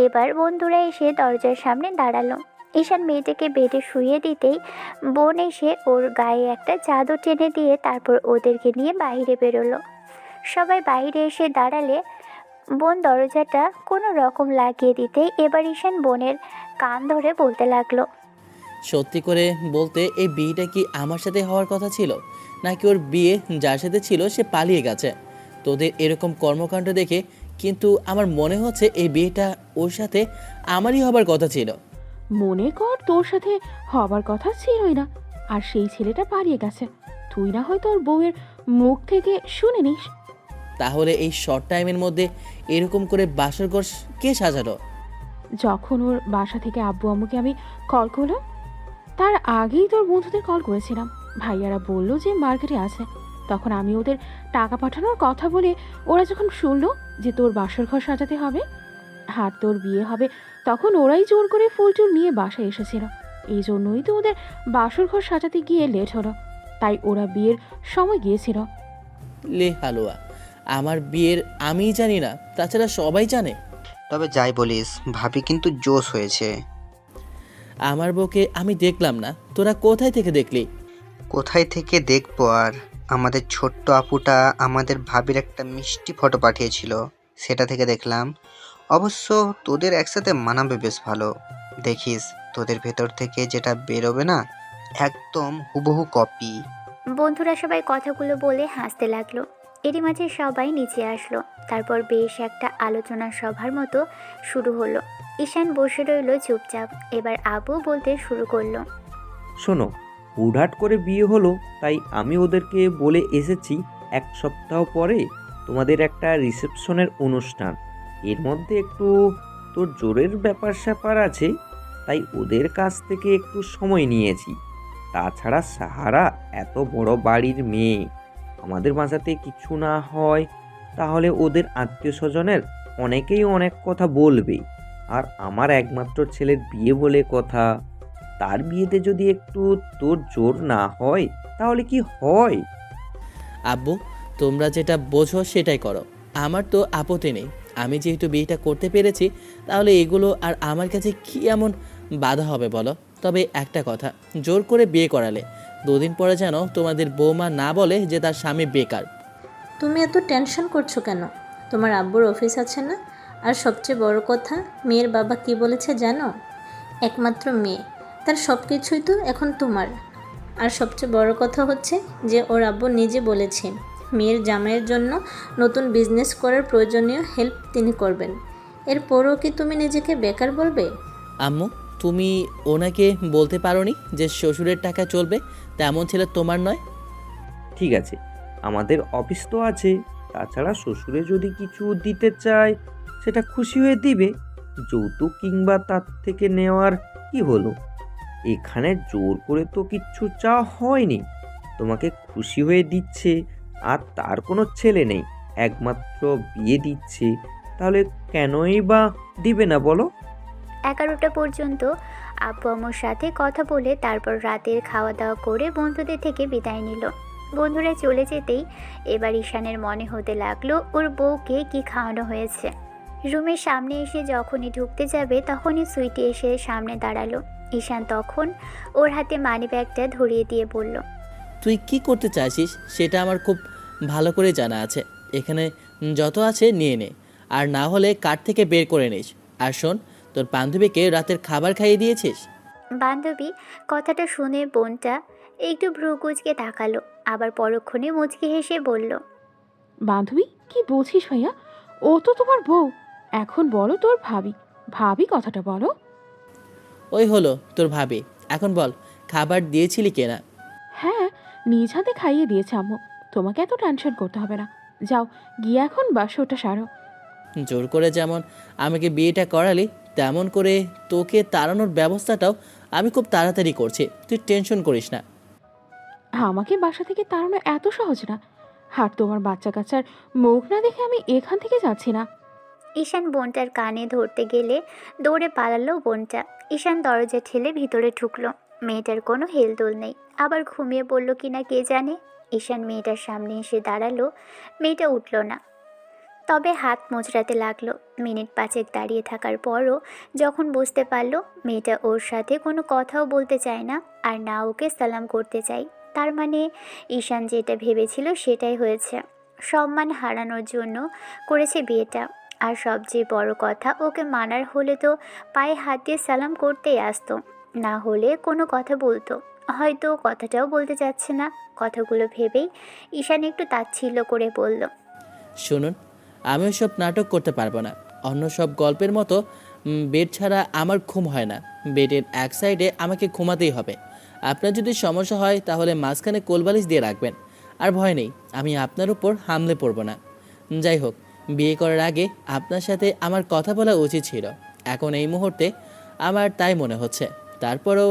এবার বন্ধুরা এসে দরজার সামনে দাঁড়ালো। ঈশান মেয়েটাকে বেডে শুইয়ে দিতেই বোন এসে ওর গায়ে একটা চাদর টেনে দিয়ে তারপর ওদেরকে নিয়ে বাইরে বেরোলো। সবাই বাইরে এসে দাঁড়ালে বোন দরজাটা কোনো রকম লাগিয়ে দিতেই এবার ঈশান বোনের কান ধরে বলতে লাগলো, সত্যি করে বলতে এই বিয়েটা কি আমার সাথে হওয়ার কথা ছিল, নাকি ওর বিয়ে যার সাথে ছিল সে পালিয়ে গেছে? তোদের এরকম কর্মকাণ্ড দেখে কিন্তু আমার মনে হচ্ছে এই বিয়েটা ওর সাথে আমারই হবার কথা ছিল। মনে কর তোর সাথে হবার কথা ছিলই না, আর সেই ছেলেটা পালিয়ে গেছে। তুই না হয় তোর বউয়ের মুখ থেকে শুনে নিস। তাহলে এই শর্ট টাইমের মধ্যে এরকম করে বাসর ঘর কে সাজালো? যখন ওর বাসা থেকে আব্বু আম্মুকে আমি কল করলাম, তার আগেই তোর বন্ধুদের কল করেছিলাম। ভাইয়ারা বললো যে মার্কেটে আছে। তখন আমি ওদের টাকা পাঠানোর কথা বলে ওরা যখন শুনলো যে তোর বাসর ঘর সাজাতে হবে আর তোর বিয়ে হবে, তখন ওরাই জোর করে ফুল টুল নিয়ে বাসায় এসেছিল। এই জন্যই তো ওদের বাসর ঘর সাজাতে গিয়ে লেট হলো, তাই ওরা বিয়ের সময় গিয়েছিল। লে হালুয়া, আমার বিয়ের আমিই জানি না, তাছাড়া সবাই জানে। তবে যাই বলিস, ভাবি কিন্তু জোশ হয়েছে। আমার বউকে আমি দেখলাম না, তোরা কোথায় থেকে দেখলি? কোথায় থেকে দেখবো আর, আমাদের ছোট্ট আপুটা আমাদের ভাবির একটা মিষ্টি ফটো পাঠিয়েছিল, সেটা থেকে দেখলাম। অবশ্য তোদের একসাথে মানাবে বেশ ভালো। দেখিস তোদের ভেতর থেকে যেটা বেরোবে না, একদম হুবহু কপি। বন্ধুরা সবাই কথাগুলো বলে হাসতে লাগলো। এরই মাঝে সবাই নিচে আসলো। তারপর বেশ একটা আলোচনা সভার মতো শুরু হলো। ঈশান বসে রইল চুপচাপ। এবার আবু বলতে শুরু করলো। শোনো, হুটহাট করে বিয়ে হলো, তাই আমি ওদেরকে বলে এসেছি 1 সপ্তাহ পরে তোমাদের একটা রিসেপশনের অনুষ্ঠান। এর মধ্যে একটু তোর জোরের ব্যাপার স্যাপার আছে, তাই ওদের কাছ থেকে একটু সময় নিয়েছি। তাছাড়া সাহারা এত বড় বাড়ির মেয়ে, আমাদের বাসাতে কিছু না হয় তাহলে ওদের আত্মীয় স্বজনের অনেকেই অনেক কথা বলবে। আর আমার একমাত্র ছেলের বিয়ে বলে কথা, তার বিয়েতে যদি একটু তোর জোর না হয় তাহলে কি হয়? আব্বু, তোমরা যেটা বোঝো সেটাই করো, আমার তো আপত্তি নেই। আমি যেহেতু বিয়েটা করতে পেরেছি, তাহলে এগুলো আর আমার কাছে কি এমন বাধা হবে বলো? তবে একটা কথা, জোর করে বিয়ে করালে 2 দিন পরে যেন তোমাদের বৌমা না বলে যে তার স্বামী বেকার। তুমি এত টেনশন করছো কেন? তোমার আব্বুর অফিস আছে না? আর সবচেয়ে বড় কথা, মেয়ের বাবা কি বলেছে জানো? একমাত্র মেয়ে, তার সব কিছুই তো এখন তোমার। আর সবচেয়ে বড় কথা হচ্ছে যে ওর আব্বু নিজে বলেছে মেয়ের জামাইয়ের জন্য নতুন বিজনেস করার প্রয়োজনীয় হেল্প তিনি করবেন। এরপরও কি তুমি নিজেকে বেকার বলবে? আম্মু, তুমি ওনাকে বলতে পারোনি যে শ্বশুরের টাকা চলবে, তেমন ছেলে তোমার নয়? ঠিক আছে, আমাদের অফিস তো আছে। তাছাড়া শ্বশুরে যদি কিছু দিতে চায় সেটা খুশি হয়ে দিবে। যৌতুক কিংবা তার থেকে নেওয়ার কি হলো? এখানে জোর করে তো কিচ্ছু চাওয়া হয়নি, তোমাকে খুশি হয়ে দিচ্ছে। আর তার কোনো ছেলে নেই, একমাত্র বিয়ে দিচ্ছে, তাহলে কেনই বা দিবে না বলো? 11টা পর্যন্ত আব্বু আম্মুর সাথে কথা বলে তারপর রাতের খাওয়া দাওয়া করে বন্ধুদের থেকে বিদায় নিল। বন্ধুরা চলে যেতেই এবার ঈশানের মনে হতে লাগলো ওর বউকে কি খাওয়ানো হয়েছে। রুমের সামনে এসে যখনই ঢুকতে যাবে তখনই সুইটি এসে সামনে দাঁড়ালো। ঈশান তখন ওর হাতে মানিব্যাগটা ধরিয়ে দিয়ে বলল, তুই কি করতে চাইছিস সেটা আমার খুব ভালো করে জানা আছে। এখানে যত আছে নিয়ে নে, আর না হলে কাঠ থেকে বের করে নিস। আর শোন, তোর বান্ধবীকে রাতের খাবার খাইয়ে দিয়েছিস? বান্ধবী কথাটা শুনে বোনটা একটু ভ্রু কুঁচকে তাকালো, আবার পরক্ষণে মুচকি হেসে বলল, বান্ধবী কি বলছিস ভাইয়া? ও তো তোমার বউ। এখন বলো তোর ভাবি, ভাবি কথাটা বলো। ওই হলো তোর ভাবি। এখন বল, খাবার দিয়েছিলি কেনা? হ্যাঁ, নিজ হাতে খাইয়ে দিয়েছে আম্মু। তোমাকে এত টেনশন করতে হবে না। যাও গিয়ে এখন বাসরটা সারো। জোর করে যেমন আমাকে বিয়েটা করালি, তেমন করে তোকে তাড়ানোর ব্যবস্থাটাও আমি খুব তাড়াতাড়ি করছি, তুই টেনশন করিস না। আমাকে বাসা থেকে তাড়ানো এত সহজ না। আর তোমার বাচ্চা কাচ্চার মুখ না দেখে আমি এখান থেকে যাচ্ছি না। ঈশান বোনটার কানে ধরতে গেলে দৌড়ে পালালো বোনটা। ঈশান দরজা ঠেলে ভিতরে ঢুকলো। মেয়েটার কোনো হেলদোল নেই, আবার ঘুমিয়ে পড়লো কিনা কে জানে। ঈশান মেয়েটার সামনে এসে দাঁড়ালো, মেয়েটা উঠল না, তবে হাত মোচড়াতে লাগলো। মিনিট 5 দাঁড়িয়ে থাকার পরও যখন বুঝতে পারলো মেয়েটা ওর সাথে কোনো কথাও বলতে চায় না, আর না ওকে সালাম করতে চায়, তার মানে ঈশান যেটা ভেবেছিল সেটাই হয়েছে। সম্মান হারানোর জন্য করেছে বিয়েটা। আর সবচেয়ে বড় কথা, ওকে মানার হলে তো পায়ে হাত দিয়ে সালাম করতেই আসতো, না হলে কোনো কথা বলতো। হয়তো কথাটাও বলতে চাচ্ছে না। কথাগুলো ভেবেই ঈশান একটু তাচ্ছিল্য করে বলল, শুনুন, আমি ওসব নাটক করতে পারবো না। অন্য সব গল্পের মতো বেড ছাড়া আমার ঘুম হয় না। বেডের এক সাইডে আমাকে ঘুমাতেই হবে। আপনার যদি সমস্যা হয় তাহলে মাঝখানে কোলবালিশ দিয়ে রাখবেন। আর ভয় নেই, আমি আপনার উপর হামলে পড়ব না। যাই হোক, বিয়ে করার আগে আপনার সাথে আমার কথা বলা উচিত ছিল। এখন এই মুহূর্তে আমার তাই মনে হচ্ছে। তারপরেও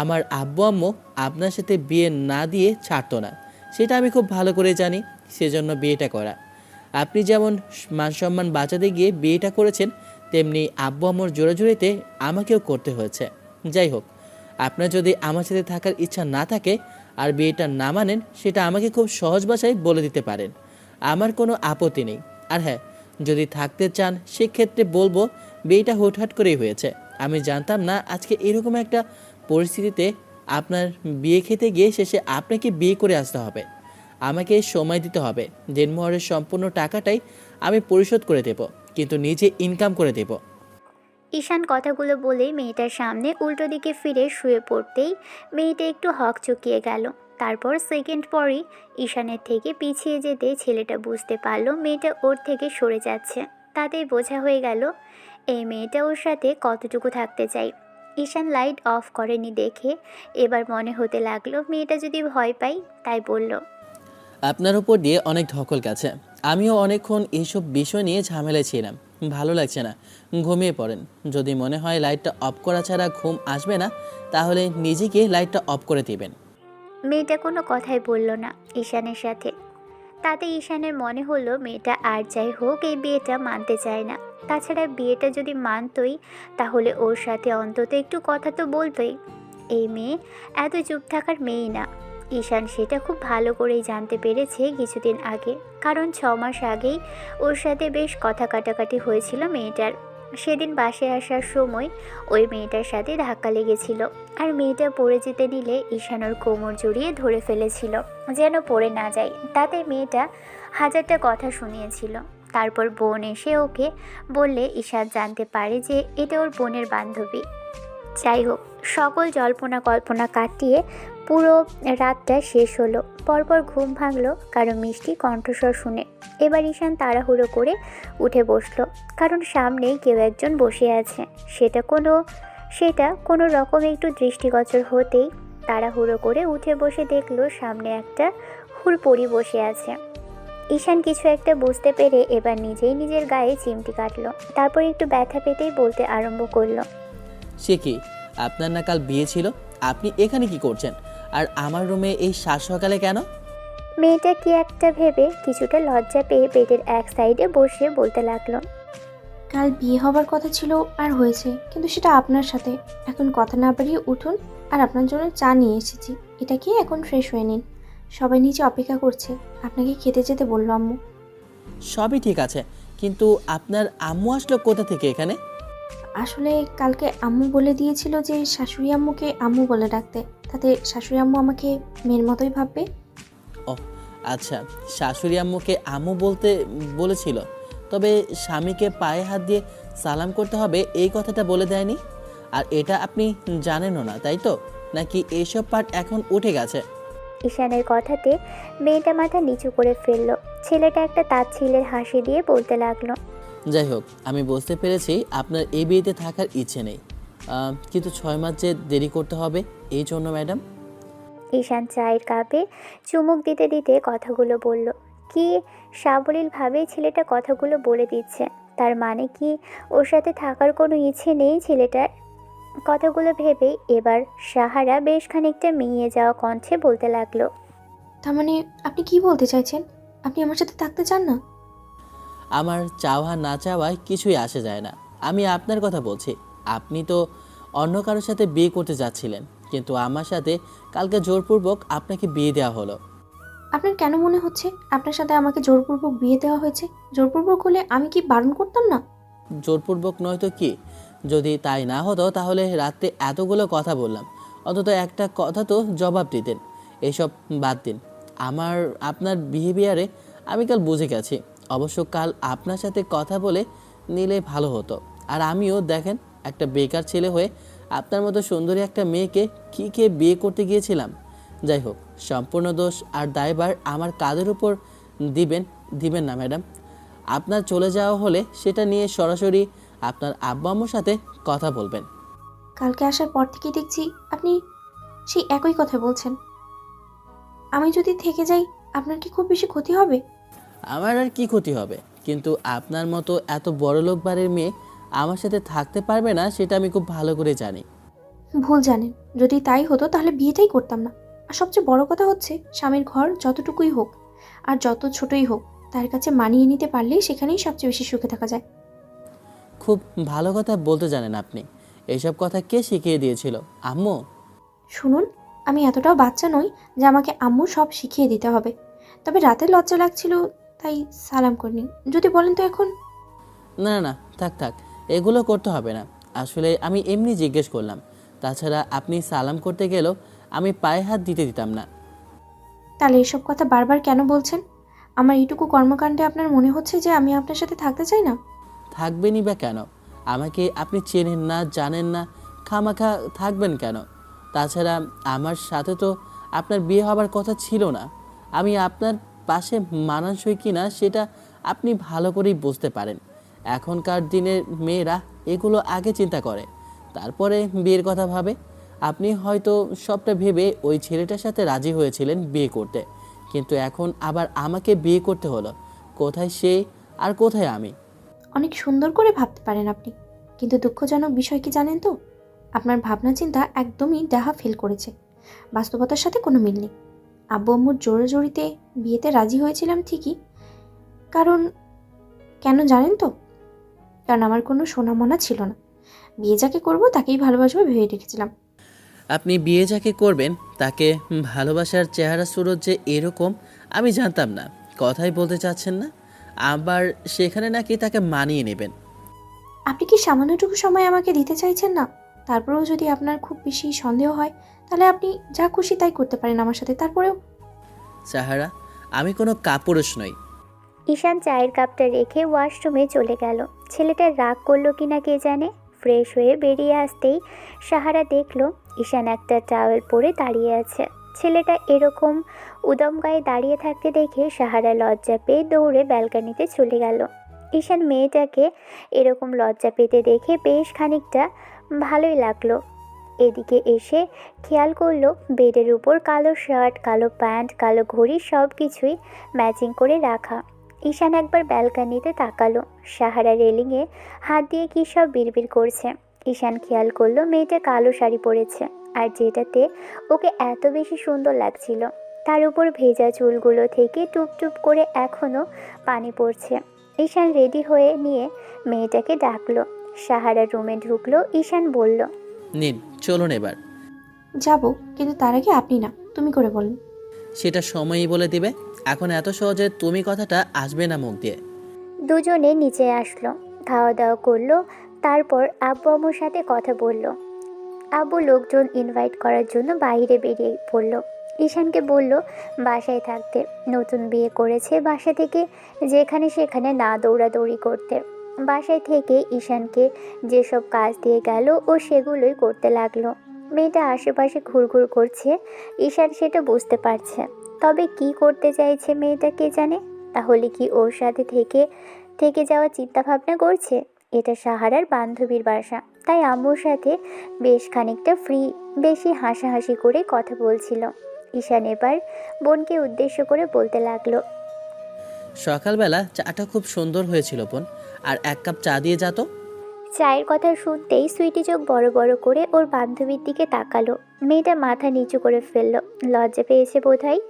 আমার আব্বু আম্মু আপনার সাথে বিয়ে না দিয়ে ছাড়তো না, সেটা আমি খুব ভালো করে জানি। সেজন্য বিয়েটা করা। আপনি যেমন মান সম্মান বাঁচাতে গিয়ে বিয়েটা করেছেন, তেমনি আব্বু আম্মুর জোরাজুরিতে আমাকেও করতে হয়েছে। যাই হোক, আপনার যদি আমার সাথে থাকার ইচ্ছা না থাকে আর বিয়েটা না মানেন, সেটা আমাকে খুব সহজ ভাষায় বলে দিতে পারেন, আমার কোনো আপত্তি নেই। আর হ্যাঁ, যদি থাকতে চান সেক্ষেত্রে বলবো বিয়েটা হুটহাট করেই হয়েছে। আমি জানতাম না আজকে এরকম একটা পরিস্থিতিতে আপনার বিয়ে খেতে গিয়ে শেষে আপনাকে বিয়ে করে আসতে হবে। আমাকে সময় দিতে হবে। দিনমোহরের সম্পূর্ণ টাকাটাই আমি পরিশোধ করে দেব, কিন্তু নিজে ইনকাম করে দেব। ঈশান কথাগুলো বলেই মেয়েটার সামনে উল্টো দিকে ফিরে শুয়ে পড়তেই মেয়েটা একটু হকচকিয়ে গেল। তারপর সেকেন্ড পরই ঈশানের থেকে পিছিয়ে যেতে ছেলেটা বুঝতে পারল মেয়েটা ওর থেকে সরে যাচ্ছে। তাতেই বোঝা হয়ে গেল এই মেয়েটা ওর সাথে কতটুকু থাকতে চাই। ঈশান লাইট অফ করেনি দেখে এবার মনে হতে লাগলো মেয়েটা যদি ভয় পাই, তাই বলল, আপনার উপর দিয়ে অনেক ধকল গেছে। আমিও অনেকক্ষণ এইসব বিষয় নিয়ে ঝামেলায় ছিলাম। ভালো লাগছে না, ঘুমিয়ে পড়েন। যদি মনে হয় লাইটটা অফ করা ছাড়া ঘুম আসবে না, তাহলে নিজেকে লাইটটা অফ করে দিবেন। মেয়েটা কোনো কথাই বলল না ঈশানের সাথে। তাতে ঈশানের মনে হলো মেয়েটা আর যাই হোক এই বিয়েটা মানতে চায় না। তাছাড়া বিয়েটা যদি মানতই তাহলে ওর সাথে অন্তত একটু কথা তো বলতোই। এই মেয়ে এত চুপ থাকার মেয়েই না। ঈশান সেটা খুব ভালো করেই জানতে পেরেছে কিছুদিন আগে, কারণ 6 মাস আগেই ওর সাথে বেশ কথা কাটাকাটি হয়েছিল মেয়েটার। সেদিন বাসে আসার সময় ওই মেয়েটার সাথে ধাক্কা লেগেছিল, আর মেয়েটা পড়ে যেতে নিলে ঈশান ওর কোমর জড়িয়ে ধরে ফেলেছিল যেন পড়ে না যায়। তাতে মেয়েটা হাজারটা কথা শুনিয়েছিল। তারপর বোন এসে ওকে বললে ঈশান জানতে পারে যে এটা ওর বোনের বান্ধবী। যাই হোক, সকল জল্পনা কল্পনা কাটিয়ে পুরো রাতটা শেষ হলো। পরপর ঘুম ভাঙলো কারো মিষ্টি কণ্ঠস্বর শুনে। এবার ঈশান তাড়াহুড়ো করে উঠে বসলো, কারণ সামনে কেউ একজন বসে আছে। সেটা কোনো রকম একটু দৃষ্টিগোচর হতেই তাড়াহুড়ো করে উঠে বসে দেখলো সামনে একটা হুড়পড়ি বসে আছে। ঈশান কিছু একটা বুঝতে পেরে এবার নিজেই নিজের গায়ে চিমটি কাটলো। তারপর একটু ব্যথা পেতেই বলতে আরম্ভ করলো, সে কি, আপনার না কাল বিয়ে ছিল? আপনি এখানে কি করছেন? আর আমার রুমে এই সাত সকালে কেন? মেয়েটা কি একটা ভেবে কিছুটা লজ্জা পেয়ে পেটের এক সাইডে বসে বলতে লাগলো, কাল বিয়ে হবার কথা ছিল আর হয়েছে, কিন্তু সেটা আপনার সাথে। এখন কথা না বাড়িয়ে উঠুন, আর আপনার জন্য চা নিয়ে এসেছি। এটা খেয়ে এখন ফ্রেশ হয়ে নিন। সবাই নিচে অপেক্ষা করছে, আপনাকে খেতে যেতে বলল আম্মু। সবই ঠিক আছে, কিন্তু আপনার আম্মু আসলো কোথা থেকে এখানে? আসলে কালকে আম্মু বলে দিয়েছিল যে শাশুড়ি আম্মুকে আম্মু বলে ডাকতে, তাতে শাশুড়ি আম্মু আমাকে মেয়ের মতোই ভাববে। ও আচ্ছা, শাশুড়ি আম্মুকে আম্মু বলতে বলেছিল, তবে স্বামীকে পায়ে হাত দিয়ে সালাম করতে হবে এই কথাটা বলে দেয়নি। আর এটা আপনি জানেনও না, তাই তো? নাকি এইসব পার্ট এখন উঠে গেছে? ঈশানের কথাতে মেয়েটা মাথা নিচু করে ফেললো। ছেলেটা একটা তাচ্ছিলের হাসি দিয়ে বলতে লাগলো, যাই হোক, আমি বুঝতে পেরেছি আপনার এই বিয়েতে থাকার ইচ্ছে নেই, কিন্তু 6 মাস যে দেরি করতে হবে এই জন্য ম্যাডাম। ঈশান চায়ের কাপে চুমুক দিতে দিতে কথাগুলো বলল। কি সাবলীলভাবে ছেলেটা কথাগুলো বলে দিচ্ছে। তার মানে কি ওর সাথে থাকার কোনো ইচ্ছে নেই ছেলেটার? কথাগুলো ভেবেই এবার সাহারা বেশ খানিকটা মিইয়ে যাওয়া কণ্ঠে বলতে লাগলো, তার মানে আপনি কি বলতে চাইছেন? আপনি আমার সাথে থাকতে চান না? আমার চাওয়া না চাওয়ায় কিছুই আসে যায় না। আমি আপনার কথা বলছি। আপনি তো অন্য কারোর সাথে বিয়ে করতে যাচ্ছিলেন, কিন্তু আমার সাথে কালকে জোরপূর্বক আপনাকে বিয়ে দেওয়া হলো। আপনার কেন মনে হচ্ছে আপনার সাথে আমাকে জোরপূর্বক বিয়ে দেওয়া হয়েছে? জোরপূর্বক হলে আমি কি বারণ করতাম না? জোরপূর্বক নয় তো কি? যদি তাই না হতো তাহলে রাতে এতগুলো কথা বললাম, অন্তত একটা কথা তো জবাব দিতেন। এসব বাদ দিন। আপনার বিহেভিয়ারে আমি কাল বুঝে গেছি। অবশ্য কাল আপনার সাথে কথা বলে নিলে ভালো হতো। আর আমিও দেখেন, একটা বেকার ছেলে হয়ে আপনার মতো সুন্দরী একটা মেয়েকে কী খেয়ে বিয়ে করতে গিয়েছিলাম। যাই হোক, সম্পূর্ণ দোষ আর দায়ভার আমার কাঁধের উপর দিবেন না ম্যাডাম। আপনার চলে যাওয়া হলে সেটা নিয়ে সরাসরি আপনার আব্বা আম্মুর সাথে কথা বলবেন। কালকে আসার পর থেকেই দেখছি আপনি সেই একই কথা বলছেন। আমি যদি থেকে যাই আপনার কি খুব বেশি ক্ষতি হবে? আমার আর কি ক্ষতি হবে, কিন্তু আপনার মতো এত বড়লোক বাড়ির মেয়ে আমার সাথে থাকতে পারবে না, সেটা আমি খুব ভালো করে জানি। ভুল জানেন। যদি তাই হতো তাহলে বিয়েটাই করতাম না। আর সবচেয়ে বড় কথা হচ্ছে, স্বামীর ঘর যতটুকুই হোক আর যত ছোটই হোক, তার কাছে মানিয়ে নিতে পারলেই সেখানেই সবচেয়ে বেশি সুখে থাকা যায়। খুব ভালো কথা বলতে জানেন আপনি। এইসব কথা কে শিখিয়ে দিয়েছিল? আম্মু? শুনুন, আমি এতটাও বাচ্চা নই যে আমাকে আম্মু সব শিখিয়ে দিতে হবে। তবে রাতে লজ্জা লাগছিল তাই সালাম করিনি। যদি বলেন তো এখন। না না, থাক, এগুলো করতে হবে না। আসলে আমি এমনি জিজ্ঞেস করলাম। তাছাড়া আপনি সালাম করতে গেলেও আমি পায়ে হাত দিতে দিতাম না। তাহলে এসব কথা বারবার কেন বলছেন? আমার এইটুকু কর্মকাণ্ডে আপনার মনে হচ্ছে যে আমি আপনার সাথে থাকতে চাই না? থাকবেনই বা কেন? আমাকে আপনি চেনেন না, জানেন না, খামাখা থাকবেন কেন? তাছাড়া আমার সাথে তো আপনার বিয়ে হবার কথা ছিল না। আমি আপনার পাশে মানানসই কি না সেটা আপনি ভালো করেই বুঝতে পারেন। এখনকার দিনের মেয়েরা এগুলো আগে চিন্তা করে, তারপরে বিয়ের কথা ভাবে। আপনি হয়তো সবটা ভেবে ওই ছেলেটার সাথে রাজি হয়েছিলেন বিয়ে করতে, কিন্তু এখন আবার আমাকে বিয়ে করতে হলো। কোথায় সে আর কোথায় আমি? অনেক সুন্দর করে ভাবতে পারেন আপনি, কিন্তু দুঃখজনক বিষয় কি জানেন তো? আপনার ভাবনা চিন্তা একদমই ডাহা ফেল করেছে। বাস্তবতার সাথে কোনো মিল নেই। আব্বু আম্মুর জোরাজোরিতে বিয়েতে রাজি হয়েছিলাম ঠিকই, কারণ কেন জানেন তো? কারণ আমার কোনো সোনামনা ছিল না। বিয়ে যাকে করবো তাকেই ভালোবাসবো ভেবে রেখেছিলাম। আপনি বিয়ে যাকে করবেন তাকে ভালোবাসার চেহারা সুরত যে এরকম আমি জানতাম না। কথাই বলতে চাচ্ছেন না, আবার সেখানে নাকি তাকে মানিয়ে নেবেন। আপনি কি সামান্যটুকু সময় আমাকে দিতে চাইছেন না? তারপরেও যদি আপনার খুব বেশি সন্দেহ হয়, তাহলে আপনি যা খুশি তাই করতে পারেন আমার সাথে। তারপরেও সাহারা, আমি কোনো কাপুরুষ নই। ঈশান চায়ের কাপটা রেখে ওয়াশরুমে চলে গেল। ছেলেটা রাগ করলো কিনা কে জানে। ফ্রেশ হয়ে বেরিয়ে আসতেই সাহারা দেখলো ঈশান একটা টাওয়েল পরে দাঁড়িয়ে আছে। ছেলেটা এরকম উদম গায়ে দাঁড়িয়ে থাকতে দেখে সাহারা লজ্জা পেয়ে দৌড়ে ব্যালকনিতে চলে গেল। ঈশান মেয়েটাকে এরকম লজ্জা পেতে দেখে বেশ খানিকটা ভালোই লাগলো। এদিকে এসে খেয়াল করলো বেডের উপর কালো শার্ট, কালো প্যান্ট, কালো ঘড়ি সব কিছুই ম্যাচিং করে রাখা। ঈশান একবার ব্যালকনিতে তাকালো। সাহারা রেলিংয়ে হাত দিয়ে কী সব বিড়বিড় করছে। ঈশান খেয়াল করলো মেয়েটা কালো শাড়ি পরেছে, আর যেটাতে ওকে এত বেশি সুন্দর লাগছিল তার উপর ভেজা চুলগুলো থেকে টুপ টুপ করে এখনও পানি পড়ছে। ঈশান রেডি হয়ে নিয়ে মেয়েটাকে ডাকলো। সাহারা রুমে ঢুকলো। ঈশান বলল, নিন চলুন এবার। যাব, কিন্তু তার আগে আপনি না, তুমি করে বলেন। সেটা সময়ই বলে দিবে। এখন এত সহজে তুমি কথাটা আসবে না মুখ দিয়ে। দুজনে নিচে আসলো, খাওয়া দাওয়া করলো। তারপর আব্বু আম্মুর সাথে কথা বলল। আব্বু লোকজন ইনভাইট করার জন্য বাইরে বেরিয়ে পড়লো। ঈশানকে বলল বাসায় থাকতে। নতুন বিয়ে করেছে, বাসা থেকে যেখানে সেখানে না দৌড়াদৌড়ি করতে। বাসায় থেকে ঈশানকে যেসব কাজ দিয়ে গেল ও সেগুলোই করতে লাগলো। মেয়েটা আশেপাশে ঘুরঘুর করছে, ঈশান সেটা বুঝতে পারছে। তবে কি করতে চাইছে মেয়েটা কে জানে। তাহলে কি ওর সাথে থেকে থেকে যাওয়ার চিন্তাভাবনা করছে? এটা সাহারার বান্ধবীর বাসা, তাই আম্মুর সাথে বেশ খানিকটা বেশি হাসাহাসি করে কথা বলছিল। ঈশান এবার বোনকে উদ্দেশ্য করে বলতে লাগলো, সকালবেলা চাটা খুব সুন্দর হয়েছিল বোন, আর এক কাপ চা দিয়ে যা তো। চায়ের কথা শুনতেই সুইটি চোখ বড় বড় করে ওর বান্ধবীর দিকে তাকালো। মেয়েটা মাথা নিচু করে ফেললো, লজ্জা পেয়েছে বোধহয়।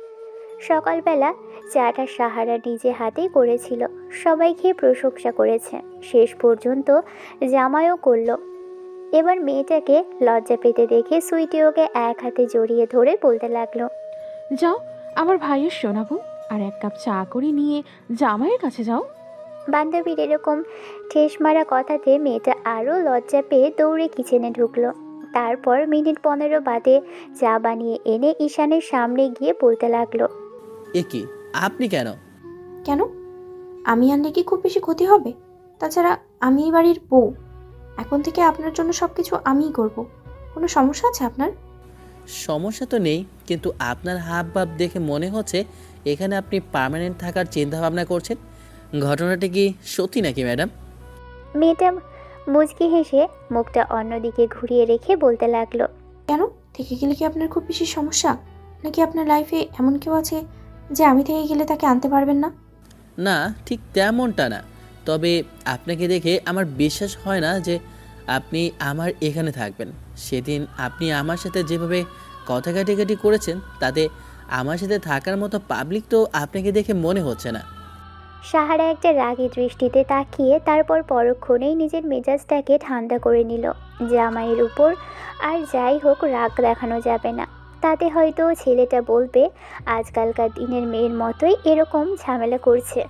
সকালবেলা চাটা সাহারা নিজে হাতেই করেছিল। সবাই খেয়ে প্রশংসা করেছে, শেষ পর্যন্ত জামাইও করলো। এবার মেয়েটাকে লজ্জা পেতে দেখে সুইটি ওকে এক হাতে জড়িয়ে ধরে বলতে লাগলো, যাও, আমার ভাইয়ের শোনাবো, আর এক কাপ চা করে নিয়ে জামাইয়ের কাছে যাও। বান্ধবীর এরকম ঠেস মারা কথাতে মেয়েটা আরও লজ্জা পেয়ে দৌড়ে কিচেনে ঢুকলো। তারপর মিনিট 15 বাদে চা বানিয়ে এনে ঈশানের সামনে গিয়ে বলতে লাগলো, এ কি, আপনি কেন? কেন? আমি আনলে কি খুব বেশি ক্ষতি হবে? তাছাড়া আমি এই বাড়ির বউ। এখন থেকে আপনার জন্য সব কিছু আমিই করব। কোনো সমস্যা আছে আপনার? সমস্যা তো নেই, কিন্তু আপনার হাব ভাব দেখে মনে হচ্ছে এখানে আপনি পার্মানেন্ট থাকার চিন্তা ভাবনা করছেন। ঘটনাটা কি সত্যি নাকি ম্যাডাম? মেয়েটা মুচকি হেসে মুখটা অন্যদিকে ঘুরিয়ে রেখে বলতে লাগলো, কেন? থেকে গেলে কি আপনার খুব বেশি সমস্যা? নাকি আপনার লাইফে এমন কেউ আছে যে আমি থেকে গেলে তাকে আনতে পারবেন না? না, ঠিক তেমনটা না। তবে আপনাকে দেখে আমার বিশ্বাস হয় না যে আপনি আমার এখানে থাকবেন। সেদিন আপনি আমার সাথে যেভাবে কথা কাটাকাটি করেছেন, তাতে আমার সাথে থাকার মতো পাবলিক তো আপনাকে দেখে মনে হচ্ছে না। সাহারা একটা রাগী দৃষ্টিতে তাকিয়ে তারপর পরক্ষণেই নিজের মেজাজটাকে ঠান্ডা করে নিল। জামাইয়ের উপর আর যাই হোক রাগ দেখানো যাবে না, তাতে হয়তো ছেলেটা বলবে আজকালকার দিনের মেয়ের মতোই এরকম ঝামেলা করছে।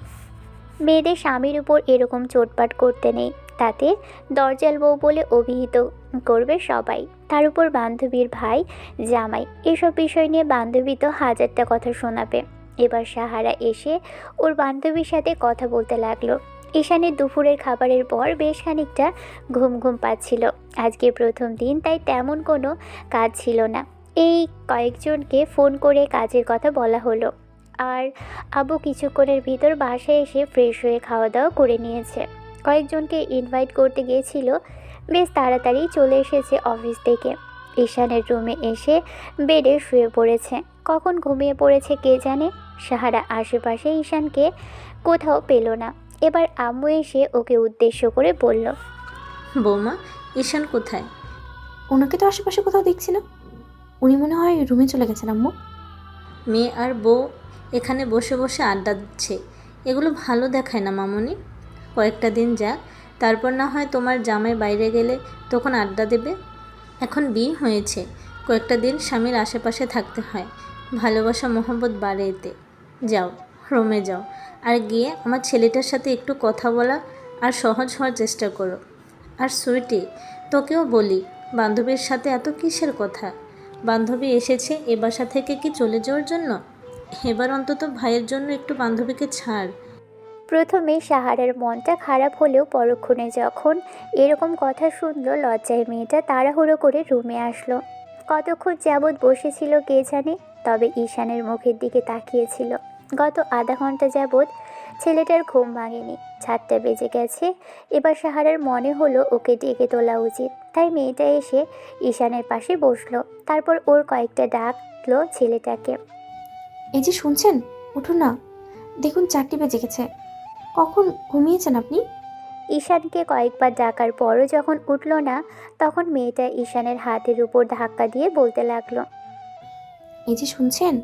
মেয়েদের স্বামীর উপর এরকম চোটপাট করতে নেই। তাতে দরজাল বউ বলে অভিহিত করবে সবাই। তার উপর বান্ধবীর ভাই, জামাই, এসব বিষয় নিয়ে বান্ধবী তো হাজারটা কথা শোনাবে। এবার সাহারা এসে ওর বান্ধবীর সাথে কথা বলতে লাগলো। ঈশানের দুপুরের খাবারের পর বেশ খানিকটা ঘুম ঘুম পাচ্ছিল। আজকে প্রথম দিন, তাই তেমন কোনো কাজ ছিল না। এই কয়েকজনকে ফোন করে কাজের কথা বলা হলো। আর আবু কিছুক্ষণের ভিতর বাসায় এসে ফ্রেশ হয়ে খাওয়া দাওয়া করে নিয়েছে। কয়েকজনকে ইনভাইট করতে গিয়েছিল, বেশ তাড়াতাড়ি চলে এসেছে অফিস থেকে। ঈশানের রুমে এসে বেডে শুয়ে পড়েছে। কখন ঘুমিয়ে পড়েছে কে জানে। সাহারা আশেপাশে ঈশানকে কোথাও পেল না। এবার আম্মু এসে ওকে উদ্দেশ্য করে বলল, বৌমা, ঈশান কোথায়? ওনাকে তো আশেপাশে কোথাও দেখছি না। উনি মনে হয় রুমে চলে গেছেন আম্মু। মেয়ে আর বউ এখানে বসে বসে আড্ডা দিচ্ছে, এগুলো ভালো দেখায় না মামনি। কয়েকটা দিন যাক, তারপর না হয় তোমার জামাই বাইরে গেলে তখন আড্ডা দেবে। এখন বিয়ে হয়েছে, কয়েকটা দিন স্বামীর আশেপাশে থাকতে হয়, ভালোবাসা মহব্বত বাড়ে এতে। যাও, রুমে যাও, আর গিয়ে আমার ছেলেটার সাথে একটু কথা বলা আর সহজ হওয়ার চেষ্টা করো। আর সুইটি, তোকেও বলি, বান্ধবীর সাথে এত কিসের কথা? বান্ধবী এসেছে এ বাসা থেকে কি চলে যাওয়ার জন্য? এবার অন্তত ভাইয়ের জন্য একটু বান্ধবীকে ছাড়। প্রথমে সাহারার মনটা খারাপ হলেও পরক্ষণে যখন এরকম কথা শুনলো, লজ্জায় মেয়েটা তাড়াহুড়ো করে রুমে আসলো। কতক্ষণ যাবৎ বসেছিল কে জানে, তবে ঈশানের মুখের দিকে তাকিয়েছিল। গত আধা ঘন্টা যাবৎ ছেলেটার ঘুম ভাঙেনি। 4টা বেজে গেছে। এবার সাহারার মনে হলো ওকে ডেকে তোলা উচিত, তাই মেয়েটা এসে ঈশানের পাশে বসলো। তারপর ওর কয়েকটা ডাকলো ছেলেটাকে। এই যে শুনছেন, উঠুন না, দেখুন 4টি বেজে গেছে। কখন ঘুমিয়েছেন আপনি? ঈশানকে কয়েকবার ডাকার পরও যখন উঠল না, তখন মেয়েটা ঈশানের হাতের উপর ধাক্কা দিয়ে বলতে লাগলো, এই যে শুনছেন,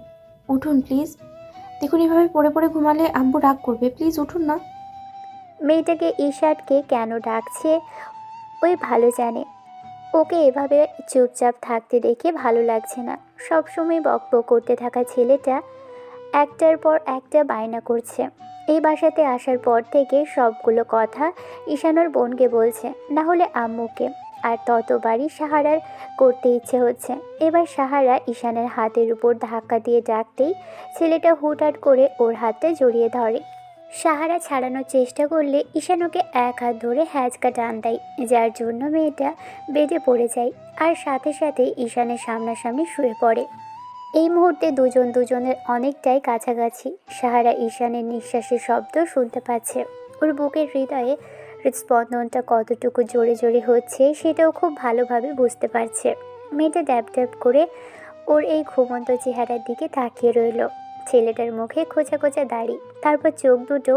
উঠুন প্লিজ। দেখুন এভাবে পড়ে পড়ে ঘুমালে আব্বু রাগ করবে, প্লিজ উঠুন না। মেয়েটাকে ঈশানকে কেন ডাকছে ওই ভালো জানে। ওকে এভাবে চুপচাপ থাকতে দেখে ভালো লাগছে না। সবসময় বকবক করতে থাকা ছেলেটা একটার পর একটা বায়না করছে। এই বাসাতে আসার পর থেকে সবগুলো কথা ঈশানোর বোনকে বলছে, না হলে আম্মুকে। আর ততবারই সাহারার করতে ইচ্ছে হচ্ছে। এবার সাহারা ঈশানের হাতের উপর ধাক্কা দিয়ে ডাকতেই ছেলেটা হুটহাট করে ওর হাতটা জড়িয়ে ধরে। সাহারা ছাড়ানোর চেষ্টা করলে ঈশান ওকে এক হাত ধরে হ্যাঁচকা টান দেয়, যার জন্য মেয়েটা বেডে পড়ে যায় আর সাথে সাথে ঈশানের সামনাসামনি শুয়ে পড়ে। এই মুহূর্তে দুজনের অনেকটাই কাছাকাছি। সাহারা ঈশানের নিঃশ্বাসের শব্দ শুনতে পাচ্ছে। ওর বুকের হৃদয়ে হৃদস্পন্দনটা কতটুকু জোরে জোরে হচ্ছে সেটাও খুব ভালোভাবে বুঝতে পারছে। মেয়েটা ড্যাব ড্যাব করে ওর এই ঘুমন্ত চেহারার দিকে তাকিয়ে রইল। ছেলেটার মুখে খোঁচা খোঁচা দাড়ি, তারপর চোখ দুটো